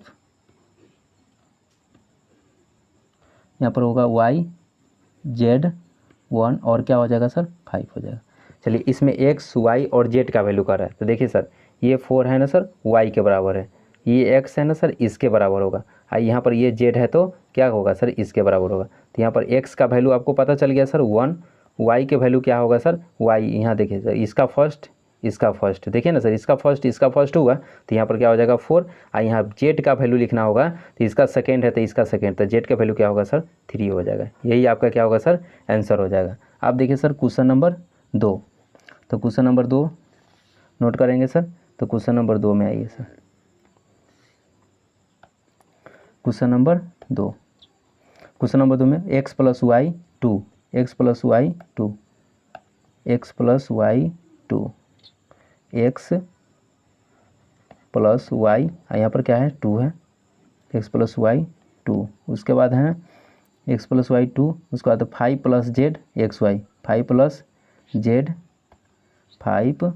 यहाँ पर होगा y z 1 और क्या हो जाएगा सर 5 हो जाएगा। चलिए इसमें x y और z का वैल्यू कर रहा है, तो देखिए सर ये 4 है ना सर y के बराबर है, ये x है ना सर इसके बराबर होगा, और यहाँ पर ये z है तो क्या होगा सर इसके बराबर होगा। तो यहाँ पर x का वैल्यू आपको पता चल गया सर 1, y के वैल्यू क्या होगा सर y, यहाँ देखिए सर इसका फर्स्ट देखिए ना सर इसका फर्स्ट हुआ तो यहाँ पर क्या हो जाएगा 4, और यहाँ z का वैल्यू लिखना होगा तो इसका सेकेंड है तो इसका सेकेंड, तो z का वैल्यू क्या होगा सर 3 हो जाएगा। यही आपका क्या होगा सर आंसर हो जाएगा। आप देखिए सर क्वेश्चन नंबर 2, तो क्वेश्चन नंबर 2 नोट करेंगे सर, तो क्वेश्चन नंबर 2 में आइए sir. Question number 2, question number 2 में x plus y 2, x plus y 2, x plus y 2, x plus y, यहाँ पर क्या है 2 है, x प्लस वाई 2, उसके बाद है x प्लस वाई 2, उसके बाद 5 plus z x y, 5 plus z 5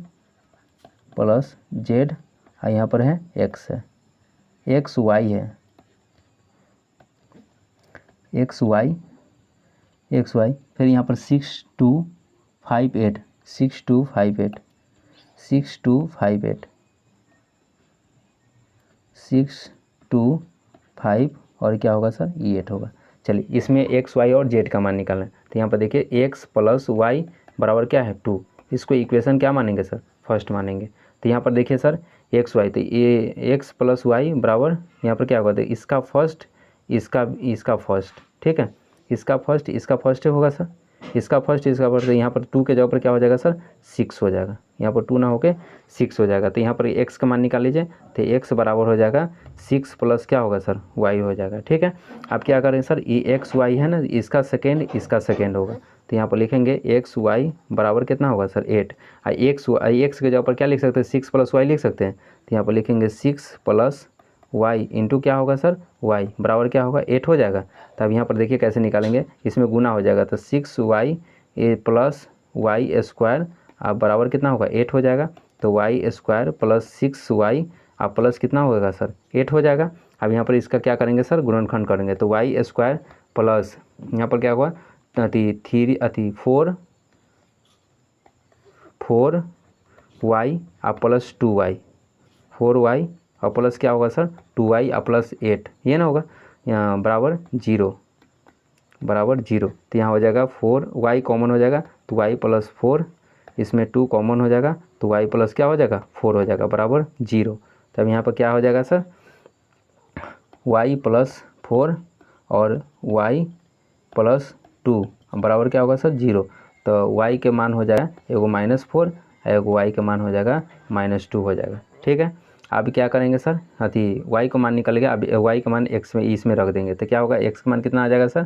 plus z, और यहाँ पर है x है, एक्स वाई है, एक्स वाई, फिर यहाँ पर 6 2 5 8, 6 2 5 8, 6 2 5 8, 6 2 5 और क्या होगा सर ये 8 होगा। चलिए इसमें एक्स वाई और जेड का मान निकालना है, तो यहाँ पर देखिए एक्स प्लस वाई बराबर क्या है 2, इसको इक्वेशन क्या मानेंगे सर फर्स्ट मानेंगे। तो यहाँ पर देखिए सर एक्स वाई, तो ये एक्स प्लस वाई बराबर यहाँ पर क्या होगा, तो इसका फर्स्ट इसका फर्स्ट, ठीक है, इसका फर्स्ट होगा सर, इसका फर्स्ट तो यहाँ पर 2 के जगह पर क्या हो जाएगा सर 6 हो जाएगा, यहाँ पर 2 ना होके 6 हो जाएगा। तो यहाँ पर x का मान निकाल लीजिए, तो x बराबर हो जाएगा 6 प्लस क्या होगा सर y हो जाएगा, ठीक है। आप क्या करें सर ये एक्स वाई है ना इसका सेकेंड होगा, तो यहाँ पर लिखेंगे एक्स वाई बराबर कितना होगा सर 8, और एक्स के जगह पर क्या लिख सकते हैं 6 प्लस वाई लिख सकते हैं, तो यहाँ पर लिखेंगे 6 प्लस y इंटू क्या होगा सर y बराबर क्या होगा 8 हो जाएगा। तो अब यहाँ पर देखिए कैसे निकालेंगे, इसमें गुना हो जाएगा, तो 6y प्लस वाई स्क्वायर अब बराबर कितना होगा 8 हो जाएगा, तो y स्क्वायर प्लस 6y अब प्लस कितना होगा सर 8 हो जाएगा। अब यहाँ पर इसका क्या करेंगे सर गुणनखंड करेंगे, तो y स्क्वायर प्लस यहाँ पर क्या हुआ 4y अब प्लस 2y, 4y और प्लस क्या होगा सर 2y और प्लस 8, ये ना होगा यहाँ बराबर 0, तो यहाँ हो जाएगा 4y कॉमन हो जाएगा, तो y प्लस 4, इसमें 2 कॉमन हो जाएगा, तो y प्लस क्या हो जाएगा 4 हो जाएगा बराबर 0। तब यहाँ पर क्या हो जाएगा सर y प्लस 4 और y प्लस 2 बराबर क्या होगा सर 0, तो y के मान हो जाएगा एगो -4, एगो y के मान हो जाएगा -2 हो जाएगा, ठीक है। अब क्या करेंगे सर y का मान निकल गया, अब y का मान x में इसमें रख देंगे, तो क्या होगा x का मान कितना आ जाएगा सर,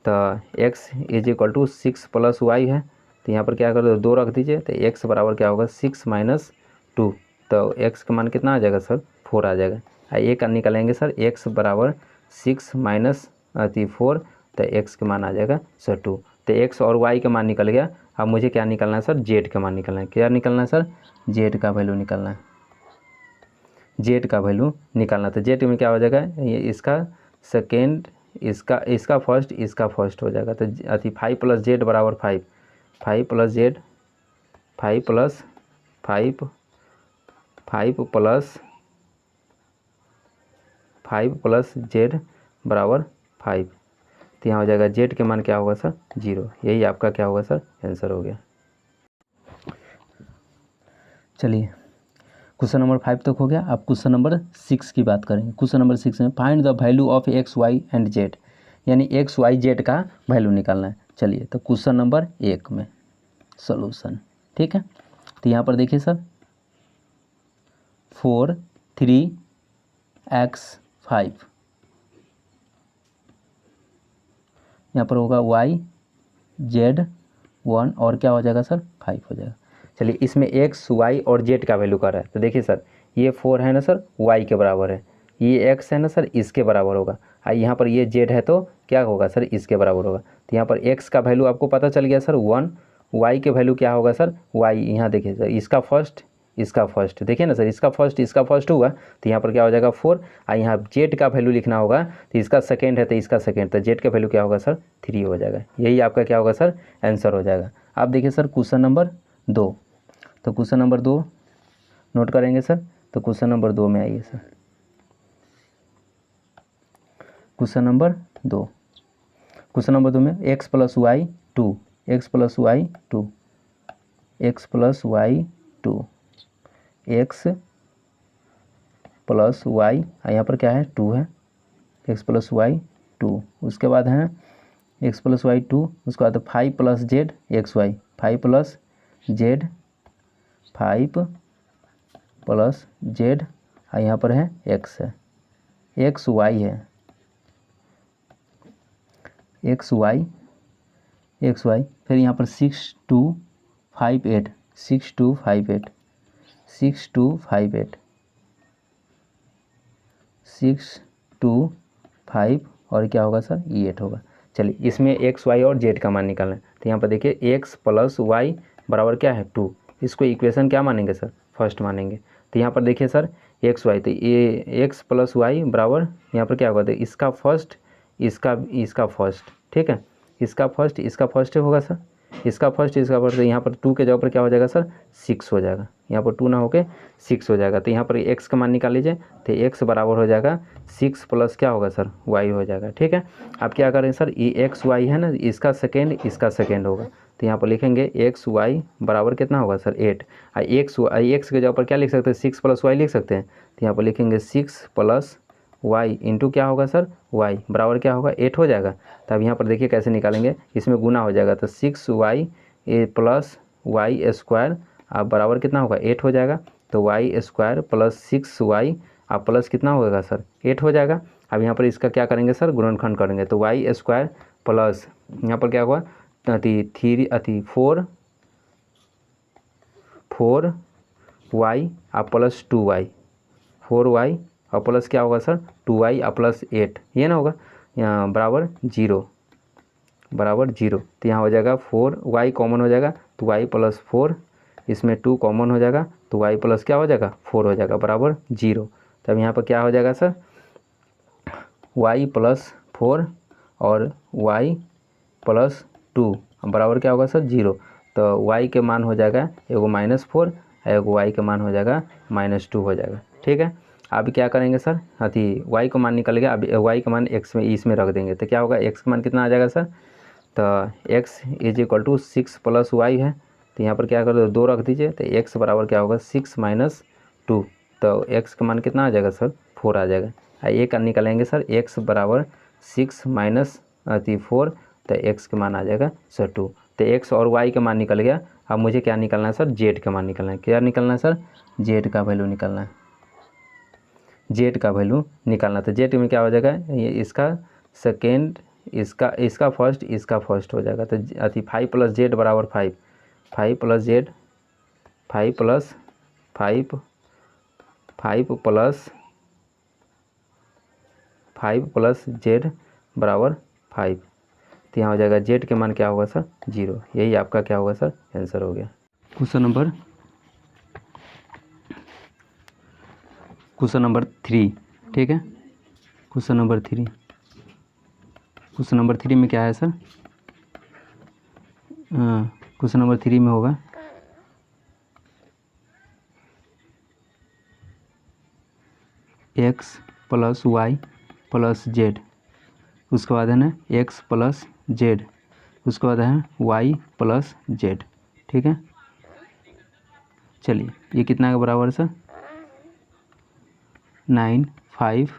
तो x is equal to 6 plus y है, तो यहाँ पर क्या कर दो 2 रख दीजिए, तो x बराबर क्या होगा 6 माइनस 2, तो x का मान कितना आ जाएगा सर 4 आ जाएगा। ये का निकालेंगे सर x बराबर 6 माइनस 4, तो x का मान आ जाएगा सर 2, तो x और y का मान निकल गया। अब मुझे क्या निकालना है सर z का मान निकालना है, क्या निकालना है सर z का वैल्यू निकालना है, z का वैल्यू निकालना। तो z में क्या हो जाएगा ये इसका सेकेंड, इसका फर्स्ट हो जाएगा, तो 5 प्लस जेड बराबर 5 plus z 5 plus 5 plus z बराबर 5, तो यहाँ हो जाएगा जेड के मान क्या होगा सर 0। यही आपका क्या होगा सर आंसर हो गया। चलिए क्वेश्चन नंबर 5 तक हो गया। अब क्वेश्चन नंबर 6 की बात करेंगे। क्वेश्चन नंबर 6 में find the value of x y and z, यानी एक्स वाई जेड का वैल्यू निकालना है। चलिए तो क्वेश्चन नंबर 1 में सॉल्यूशन, ठीक है। तो यहाँ पर देखिए सर 4 3 x 5, यहाँ पर होगा y z 1 और क्या हो जाएगा सर 5 हो जाएगा। चलिए इसमें x y और z का वैल्यू कर रहा है, तो देखिए सर ये 4 है ना सर y के बराबर है, ये x है ना सर इसके बराबर होगा, और यहाँ पर ये z है तो क्या होगा सर इसके बराबर होगा। तो यहाँ पर x का वैल्यू आपको पता चल गया सर 1, y के वैल्यू क्या होगा सर y, यहाँ देखिए सर इसका फर्स्ट इसका फर्स्ट, देखिए ना सर, इसका फर्स्ट हुआ तो यहाँ पर क्या हो जाएगा 4, और यहाँ जेड का वैल्यू लिखना होगा तो इसका सेकेंड है तो इसका सेकेंड, तो जेड का वैल्यू क्या होगा सर 3 हो जाएगा। यही आपका क्या होगा सर आंसर हो जाएगा। आप देखिए सर क्वेश्चन नंबर 2, तो क्वेश्चन नंबर 2 नोट करेंगे सर। तो क्वेश्चन नंबर 2 में आइए sir, question number 2, question number 2 में x plus y 2, x plus y 2, x plus y 2, x plus y, यहाँ पर क्या है 2 है, x प्लस वाई 2, उसके बाद है x प्लस वाई 2, उसके बाद 5 plus z x y, 5 plus z, 5 plus z, और यहाँ पर है x है, एक्स वाई है, एक्स वाई, फिर यहाँ पर 6 2 5 8, 6 2 5 8, 6 2 5 8, 6 2 5 और क्या होगा सर 8 होगा। चलिए इसमें एक्स वाई और जेड का मान निकालना है, तो यहाँ पर देखिए एक्स प्लस वाई बराबर क्या है 2, इसको इक्वेशन क्या मानेंगे सर फर्स्ट मानेंगे। तो यहाँ पर देखिए सर एक्स वाई, तो ये एक्स प्लस वाई बराबर यहाँ पर क्या होगा, तो इसका फर्स्ट, इसका फर्स्ट, ठीक है, इसका फर्स्ट होगा सर, इसका फर्स्ट, तो यहाँ पर 2 के जगह पर क्या हो जाएगा सर 6 हो जाएगा, यहाँ पर 2 ना होके 6 हो जाएगा। तो यहाँ पर x का मान निकाल लीजिए, तो x बराबर हो जाएगा 6 प्लस क्या होगा सर y हो जाएगा, ठीक है। अब क्या करें सर, ये एक्स वाई है ना, इसका सेकेंड होगा, तो यहाँ पर लिखेंगे एक्स वाई बराबर कितना होगा सर 8, और एक्स के जगह पर क्या लिख सकते हैं 6 प्लस वाई लिख सकते हैं, तो यहाँ पर लिखेंगे 6 प्लस वाई इंटू क्या होगा सर वाई बराबर क्या होगा 8 हो जाएगा। तो अब यहाँ पर देखिए कैसे निकालेंगे, इसमें गुना हो जाएगा, तो 6 वाई प्लस वाई स्क्वायर अब बराबर कितना होगा 8 हो जाएगा, तो वाई स्क्वायर प्लस 6 वाई अब प्लस कितना होगा सर 8 हो जाएगा। अब यहाँ पर इसका क्या करेंगे सर गुणनखंड करेंगे, तो वाई स्क्वायर प्लस यहाँ पर क्या हुआ 4 वाई अब प्लस 2 वाई, 4 वाई और प्लस क्या होगा सर 2 वाई और प्लस 8, ये ना होगा यहाँ बराबर 0, तो यहाँ हो जाएगा 4 वाई कॉमन हो जाएगा, तो वाई प्लस 4, इसमें 2 कॉमन हो जाएगा, तो वाई प्लस क्या हो जाएगा 4 हो जाएगा बराबर 0। तब यहाँ पर क्या हो जाएगा सर वाई प्लस 4 और वाई प्लस 2 बराबर क्या होगा सर 0, तो वाई के मान हो जाएगा एगो -4, एगो वाई का मान हो जाएगा -2 हो जाएगा, ठीक है। अब क्या करेंगे सर वाई का मान निकल गया, अब वाई का मान एक्स में इसमें रख देंगे, तो क्या होगा एक्स का मान कितना आ जाएगा सर, तो x is equal to 6 plus y है, तो यहाँ पर क्या कर दो 2 रख दीजिए, तो एक्स बराबर क्या होगा 6 माइनस 2, तो एक्स का मान कितना आ जाएगा सर 4 आ जाएगा। एक निकालेंगे सर एक्स बराबर 6 माइनस 4, तो एक्स का मान आ जाएगा सर 2, तो एक्स और वाई का मान निकल गया। अब मुझे क्या निकलना है सर जेड का मान निकलना है, क्या निकलना है सर जेड का वैल्यू निकलना है, तो जेड में क्या हो जाएगा ये इसका सेकेंड, इसका फर्स्ट हो जाएगा, तो 5 प्लस जेड बराबर 5 प्लस जेड 5 प्लस जेड बराबर 5, तो यहाँ हो जाएगा जेड के मान क्या होगा सर 0, यही आपका क्या होगा सर आंसर हो गया। क्वेश्चन नंबर 3, ठीक है। क्वेश्चन नंबर 3 में क्या है सर, क्वेश्चन नंबर 3 में होगा x plus y plus z, उसके बाद है ना एक्स प्लस जेड, उसके बाद है वाई प्लस जेड, ठीक है। चलिए ये कितना के बराबर है सर 9 5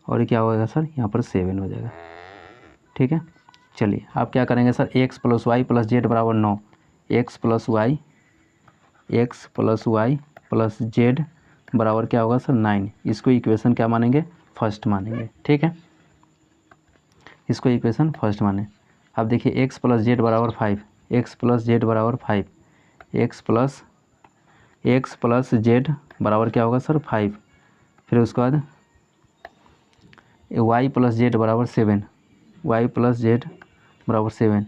और क्या होगा सर यहाँ पर 7 हो जाएगा, ठीक है। चलिए आप क्या करेंगे sir x plus y plus z बराबर 9, x plus y plus z बराबर क्या होगा सर 9, इसको इक्वेशन क्या मानेंगे फर्स्ट मानेंगे, ठीक है, इसको इक्वेशन फर्स्ट माने। अब देखिए एक्स प्लस जेड बराबर 5, एक्स प्लस जेड बराबर 5, एक्स प्लस जेड बराबर क्या होगा सर 5, फिर उसके बाद वाई प्लस जेड बराबर 7, वाई प्लस जेड बराबर 7,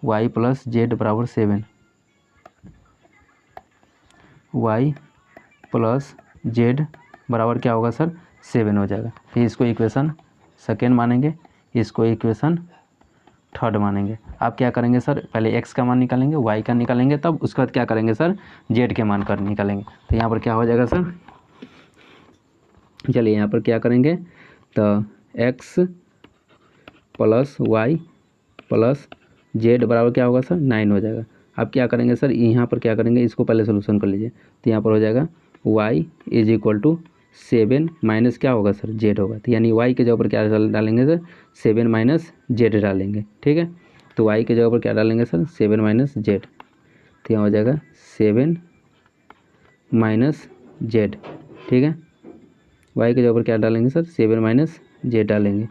वाई प्लस जेड बराबर 7, वाई प्लस जेड बराबर क्या होगा सर 7 हो जाएगा। फिर इसको इक्वेशन सेकेंड मानेंगे, इसको इक्वेशन थर्ड मानेंगे। आप क्या करेंगे सर, पहले एक्स का मान निकालेंगे, वाई का निकालेंगे, तब उसके बाद क्या करेंगे सर जेड के मान कर निकालेंगे। तो यहाँ पर क्या हो जाएगा सर, चलिए यहाँ पर क्या करेंगे, तो x plus y plus z बराबर क्या होगा सर 9 हो जाएगा। अब क्या करेंगे सर, यहाँ पर क्या करेंगे, इसको पहले सोल्यूशन कर लीजिए। तो यहाँ पर हो जाएगा y is equal to 7 minus क्या होगा सर जेड होगा। तो यानी y के जगह पर क्या डालेंगे सर 7 माइनस जेड डालेंगे, ठीक है। तो y के जगह पर क्या डालेंगे सर 7 माइनस जेड। तो यहाँ हो जाएगा 7 माइनस जेड, ठीक है। y के जगह पर क्या डालेंगे सर 7 माइनस जेड डालेंगे,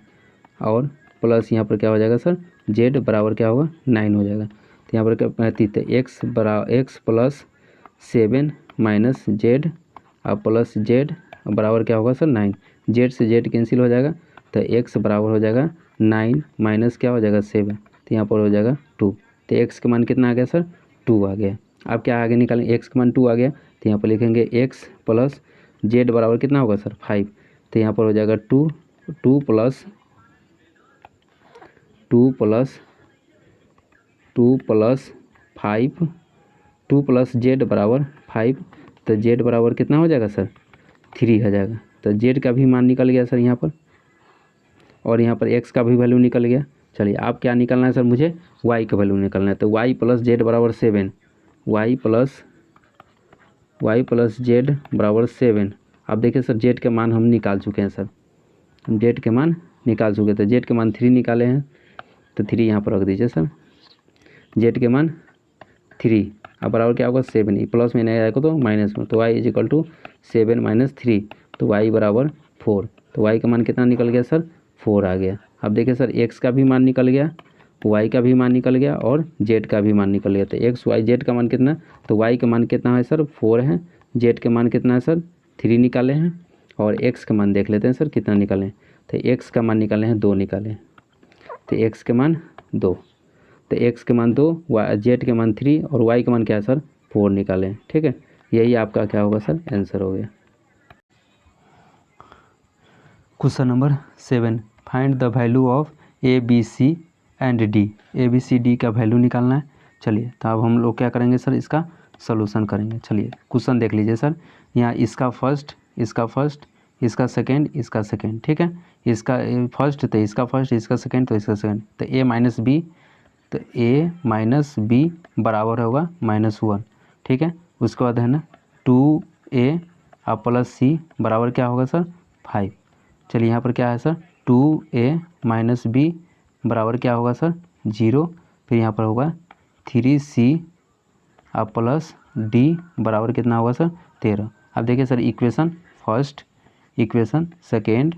और प्लस यहाँ पर क्या हो जाएगा सर जेड बराबर क्या होगा 9 हो जाएगा। तो यहाँ पर क्या तीते एक्स प्लस 7 माइनस जेड और प्लस जेड बराबर क्या होगा सर 9। जेड से जेड कैंसिल हो जाएगा, तो एक्स बराबर हो जाएगा 9 माइनस क्या हो जाएगा 7। तो यहाँ पर हो जाएगा 2। तो एक्स का मान कितना आ गया सर 2 आ गया। अब क्या आगे निकालेंगे, एक्स का मान 2 आ गया, तो यहाँ पर लिखेंगे एक्स प्लस जेड बराबर कितना होगा सर 5। तो यहाँ पर हो जाएगा 2 प्लस 5, 2 प्लस जेड बराबर 5। तो जेड बराबर कितना हो जाएगा सर 3 हो जाएगा। तो जेड का भी मान निकल गया सर यहाँ पर, और यहाँ पर एक्स का भी वैल्यू निकल गया। चलिए आप क्या निकलना है सर, मुझे वाई का वैल्यू निकलना है। तो वाई प्लस जेड बराबर 7, वाई प्लस जेड बराबर 7। अब देखिए सर जेड के मान हम निकाल चुके हैं सर, हम जेड के मान निकाल चुके थे। जेड के मान 3 निकाले हैं, तो 3 यहाँ पर रख दीजिए सर, जेड के मान 3। अब बराबर क्या होगा 7, प्लस में नहीं आएगा तो माइनस में। तो y is equal to 7 minus 3, तो y बराबर 4। तो y का मान कितना निकल गया सर 4 आ गया। अब देखिए सर x का भी मान निकल गया, y का भी मान निकल गया, और z का भी मान निकल गया। तो x y z का मान कितना, तो y का मान कितना है सर 4 है, z का मान कितना है सर 3 निकाले हैं, और x का मान देख लेते हैं सर कितना निकाले। तो x का मान निकाले हैं 2 निकाले, तो x के मान 2, तो x के मान 2, z के मान 3, और y के मान क्या है सर 4 निकालें, ठीक है। यही आपका क्या होगा सर आंसर हो गया। Question number 7, find the value of a b c and d. A b c d का वैल्यू निकालना है। चलिए तो अब हम लोग क्या करेंगे सर, इसका सॉल्यूशन करेंगे। चलिए क्वेश्चन देख लीजिए सर, यहाँ इसका फर्स्ट, इसका सेकेंड, इसका सेकेंड, ठीक है। इसका फर्स्ट तो इसका फर्स्ट, इसका सेकेंड तो इसका सेकेंड। तो ए माइनस बी, तो ए माइनस बी बराबर होगा -1, ठीक है। उसके बाद है ना 2a और प्लस सी बराबर क्या होगा सर 5। चलिए यहाँ पर क्या है सर 2a माइनस बी बराबर क्या होगा सर 0। फिर यहाँ पर होगा 3c और प्लस डी बराबर कितना होगा सर 13। अब देखिए sir equation first, equation second,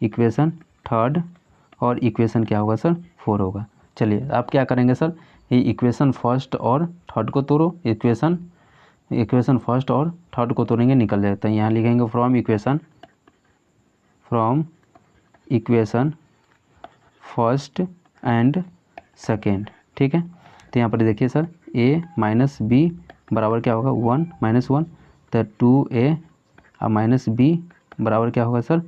equation third, और इक्वेशन क्या होगा सर 4 होगा। चलिए आप क्या करेंगे सर, ये इक्वेशन फर्स्ट और थर्ड को तोड़ो, इक्वेशन फर्स्ट और थर्ड को तोड़ेंगे निकल जाता है। यहाँ लिखेंगे from equation first and second, ठीक है। तो यहाँ पर देखिए सर a माइनस बी बराबर क्या होगा 1 -1, तो 2a और माइनस बी बराबर क्या होगा सर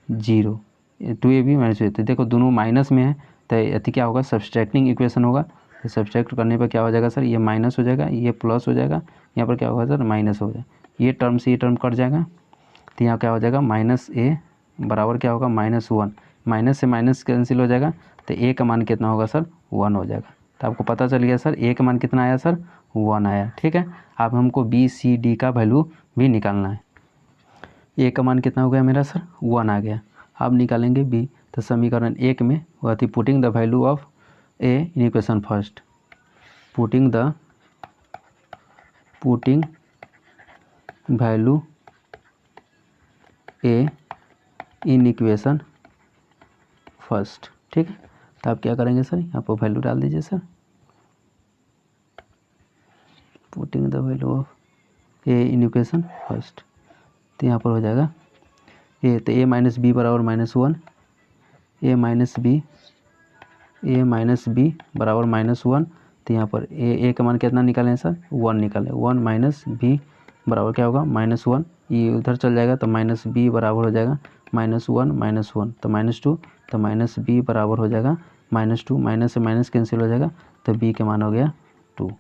0, 2ab माइनस बी। तो देखो दोनों माइनस में है, तो अति क्या होगा सब्सट्रैक्टिंग इक्वेशन होगा। तो सब्सट्रैक्ट करने पर क्या हो जाएगा सर, ये माइनस हो जाएगा, ये प्लस हो जाएगा, यहाँ पर क्या होगा सर माइनस हो जाएगा, ये टर्म से ये टर्म कट जाएगा। तो यहाँ क्या हो जाएगा -a बराबर क्या होगा -1, माइनस से माइनस कैंसिल हो जाएगा, तो a का मान कितना होगा सर 1 हो जाएगा। तो आपको पता चल गया सर a का मान कितना आया सर 1 आया, ठीक है। अब हमको b c d का वैल्यू भी निकालना है। a का मान कितना हो गया मेरा सर 1 आ गया। अब निकालेंगे b, तो समीकरण 1 में वह थी putting the value of a in equation first, putting value a in equation first, ठीक है। तो आप क्या करेंगे सर, यहाँ पर वैल्यू डाल दीजिए sir, putting the value of a in equation first. तो यहाँ पर हो जाएगा a, तो a माइनस बी बराबर -1, a माइनस बी बराबर -1। तो यहाँ पर a का मान कितना निकालें सर 1 निकालें, 1 माइनस बी बराबर क्या होगा -1, ये उधर चल जाएगा तो -b बराबर हो जाएगा -1 तो -2, तो -b बराबर हो जाएगा -2, माइनस से माइनस कैंसिल हो जाएगा तो b का मान हो गया 2।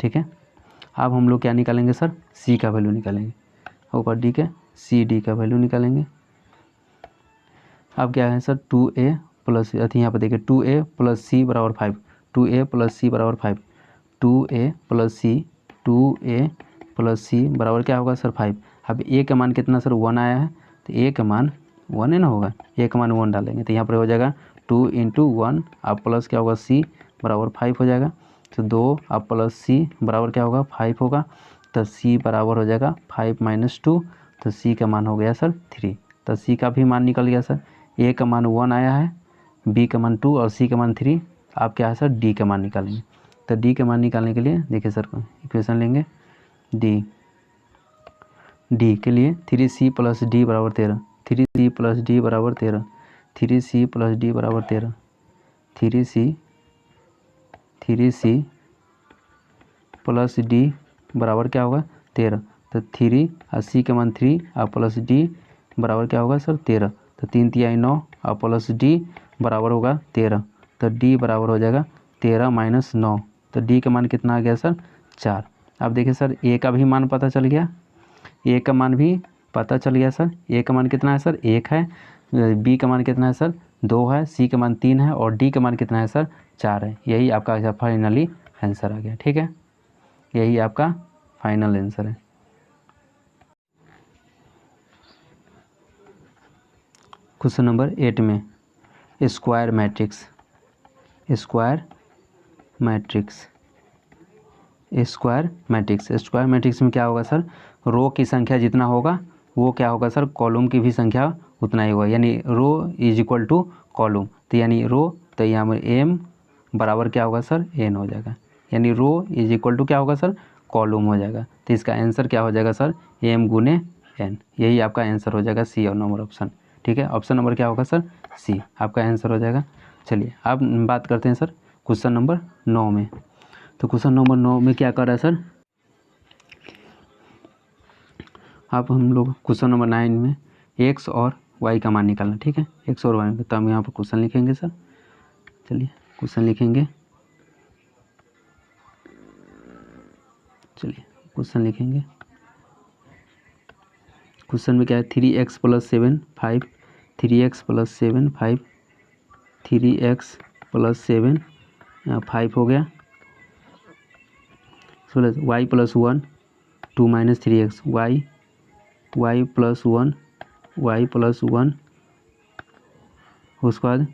ठीक है, अब हम लोग क्या निकालेंगे सर, c का वैल्यू निकालेंगे, ऊपर d के c d का वैल्यू निकालेंगे। अब क्या है सर 2a प्लस यहाँ पर देखिए 2a प्लस c बराबर 5, 2a प्लस c बराबर 5, 2a प्लस c बराबर क्या होगा सर 5। अब a का मान कितना सर 1 आया है, तो a का मान 1 है ना होगा, a का मान 1 डालेंगे तो यहाँ पर हो जाएगा 2 × 1 अब प्लस क्या होगा c बराबर 5 हो जाएगा, तो 2 अब प्लस c बराबर क्या होगा 5 होगा, तो c बराबर हो जाएगा 5 - 2, तो c का मान हो गया सर 3। तो c का भी मान निकल गया सर, a का मान 1 आया है, b का मान 2 और c का मान 3। आप क्या है सर d का मान निकालेंगे, तो d का मान निकालने के लिए देखिए सर इक्वेशन लेंगे d के लिए 3c प्लस d बराबर 13, 3c प्लस d बराबर 13, 3c प्लस d बराबर 13, 3c प्लस d बराबर क्या होगा 13, तो 3 और c का मान 3 और प्लस d बराबर क्या होगा सर 13, तो 3 × 3 = 9 और प्लस d बराबर होगा 13, तो d बराबर हो जाएगा 13 - 9, तो d का मान कितना आ गया सर 4। अब देखिए सर a का भी मान पता चल गया, a का मान भी पता चल गया सर, a का मान कितना है सर 1 है, b का मान कितना है सर 2 है, c का मान 3 है और d का मान कितना है सर 4 है। यही आपका फाइनली आंसर आ गया। ठीक है, यही आपका फाइनल आंसर है। क्वेश्चन नंबर 8 में स्क्वायर मैट्रिक्स में क्या होगा सर, रो की संख्या जितना होगा वो क्या होगा सर कॉलम की भी संख्या उतना ही होगा, यानी रो इज इक्वल टू कॉलम, तो यानी रो तो यहाँ पर m बराबर क्या होगा सर n हो जाएगा, यानी रो इज इक्वल टू क्या होगा सर कॉलम हो जाएगा, तो इसका आंसर क्या हो जाएगा सर m × n। यही आपका आंसर हो जाएगा सी और नंबर ऑप्शन। ठीक है, ऑप्शन नंबर क्या होगा सर सी आपका आंसर हो जाएगा। चलिए अब बात करते हैं सर क्वेश्चन नंबर 9 में। तो क्वेश्चन नंबर 9 में क्या कर रहा है सर, अब हम लोग क्वेश्चन नंबर 9 में x और y का मान निकालना। ठीक है, x और y, तो हम यहाँ पर क्वेश्चन लिखेंगे सर। चलिए क्वेश्चन लिखेंगे, क्वेश्चन में क्या है 3x + 7 5, 3x + 7 5, 3x + 7 5 हो गया, y + 1 2 - 3x, y + 1 उसके बाद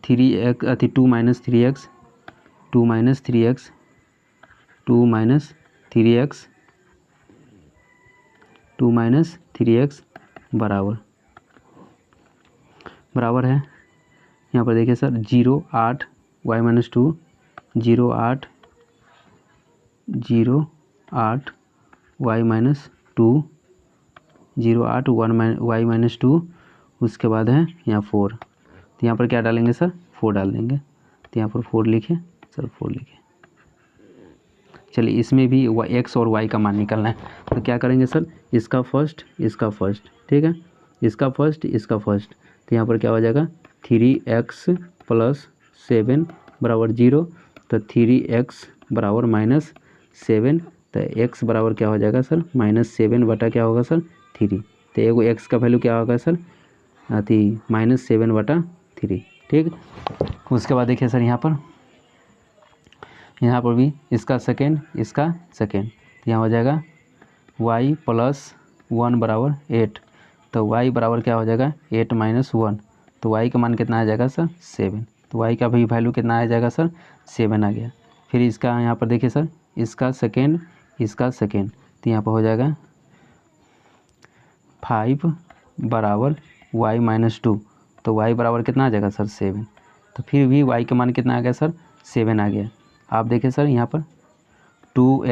3x 2 - 3x 2 - 3x 2 - 3x 2 - 3x बराबर है, यहाँ पर देखिए सर 0 8 y - 2 0 8 0 8 y - 2 0 8 1 y - 2, उसके बाद है यहाँ 4, तो यहाँ पर क्या डालेंगे सर 4 डाल देंगे, तो यहाँ पर 4 लिखे सर 4 लिखे। चलिए इसमें भी x और y का मान निकालना है, तो क्या करेंगे सर इसका फर्स्ट ठीक है, इसका फर्स्ट, तो यहाँ पर क्या हो जाएगा 3x + 7 बराबर 0, तो 3x बराबर -7, तो x बराबर क्या हो जाएगा सर -7 बटा क्या होगा सर 3, तो एगो x का वैल्यू क्या होगा सर -7 बटा 3। ठीक, उसके बाद देखिए सर यहाँ पर भी इसका सेकेंड यहाँ हो जाएगा y + 1 बराबर 8, तो y बराबर क्या हो जाएगा 8 - 1, तो y का मान कितना आ जाएगा सर 7, तो y का भी वैल्यू कितना आ जाएगा सर 7 आ गया। फिर इसका यहाँ पर देखिए सर इसका सेकेंड, तो यहाँ पर हो जाएगा 5 बराबर y - 2, तो y बराबर कितना आ जाएगा सर 7, तो फिर भी y का मान कितना आ गया सर 7 आ गया। आप देखिए सर यहाँ पर 2 -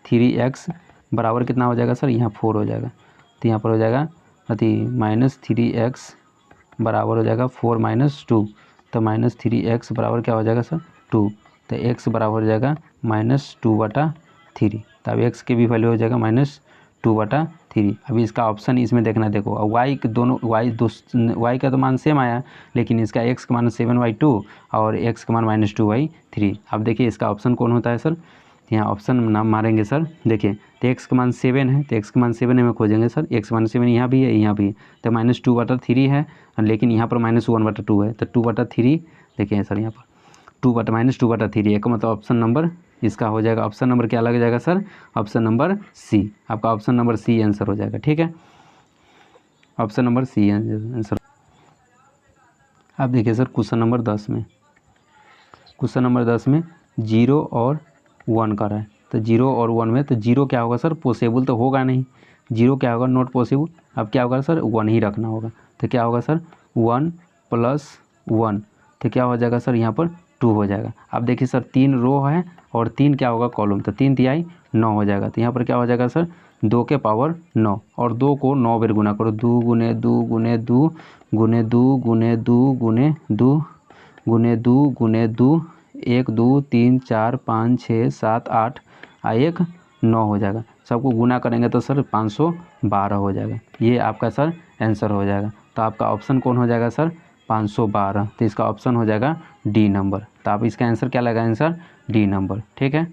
3x बराबर कितना हो जाएगा सर यहाँ 4 हो जाएगा, तो यहाँ पर हो जाएगा -3x बराबर हो जाएगा 4 - 2, तो -3x बराबर क्या हो जाएगा सर 2, तो x बराबर हो जाएगा -2/3। तो अब x की भी वैल्यू हो जाएगा -2/3। अभी इसका ऑप्शन इसमें देखना, देखो y के दोनों y का तो मान सेम आया, लेकिन इसका x का मान 7/2 और x का मान -2/3। अब देखिए इसका ऑप्शन कौन होता है सर, यहाँ ऑप्शन नाम मारेंगे सर, देखिए तो x का मान 7 है, तो x का मान 7 है में खोजेंगे सर, x का मान 7 यहाँ भी है यहाँ भी है, तो -2/3 है, लेकिन यहाँ पर -1/2 है, तो 2/3 देखिए सर यहाँ पर -2/3 है, का मतलब ऑप्शन नंबर इसका हो जाएगा, ऑप्शन नंबर क्या लग जाएगा सर, ऑप्शन नंबर सी, आपका ऑप्शन नंबर सी आंसर हो जाएगा। ठीक है, ऑप्शन नंबर सी आंसर। अब देखिए सर क्वेश्चन नंबर 10 में, क्वेश्चन नंबर 10 में 0 और 1 का रहा है, तो 0 और 1 में, तो 0 क्या होगा सर, पॉसिबल तो होगा नहीं, 0 क्या होगा, नॉट पॉसिबल। अब क्या होगा सर, 1 ही रखना होगा, तो क्या होगा सर 1 + 1, तो क्या हो जाएगा सर यहाँ पर 2 हो जाएगा। अब देखिए सर 3 रो है और 3 क्या होगा कॉलम, तो 3 तिहाई 9 हो जाएगा, तो यहाँ पर क्या हो जाएगा सर 2 के पावर 9, और 2 को 9 बार गुना करो, 2 × 2 × 2 × 2 × 2 × 2 × 2 × 2, 1 2 3 4 5 6 7 8 1 9 हो जाएगा। सबको गुना करेंगे तो सर 512 हो जाएगा, ये आपका सर आंसर हो जाएगा। तो आपका ऑप्शन कौन हो जाएगा सर 512, तो इसका ऑप्शन हो जाएगा डी नंबर। तो आप इसका आंसर क्या लगा, आंसर डी नंबर। ठीक है।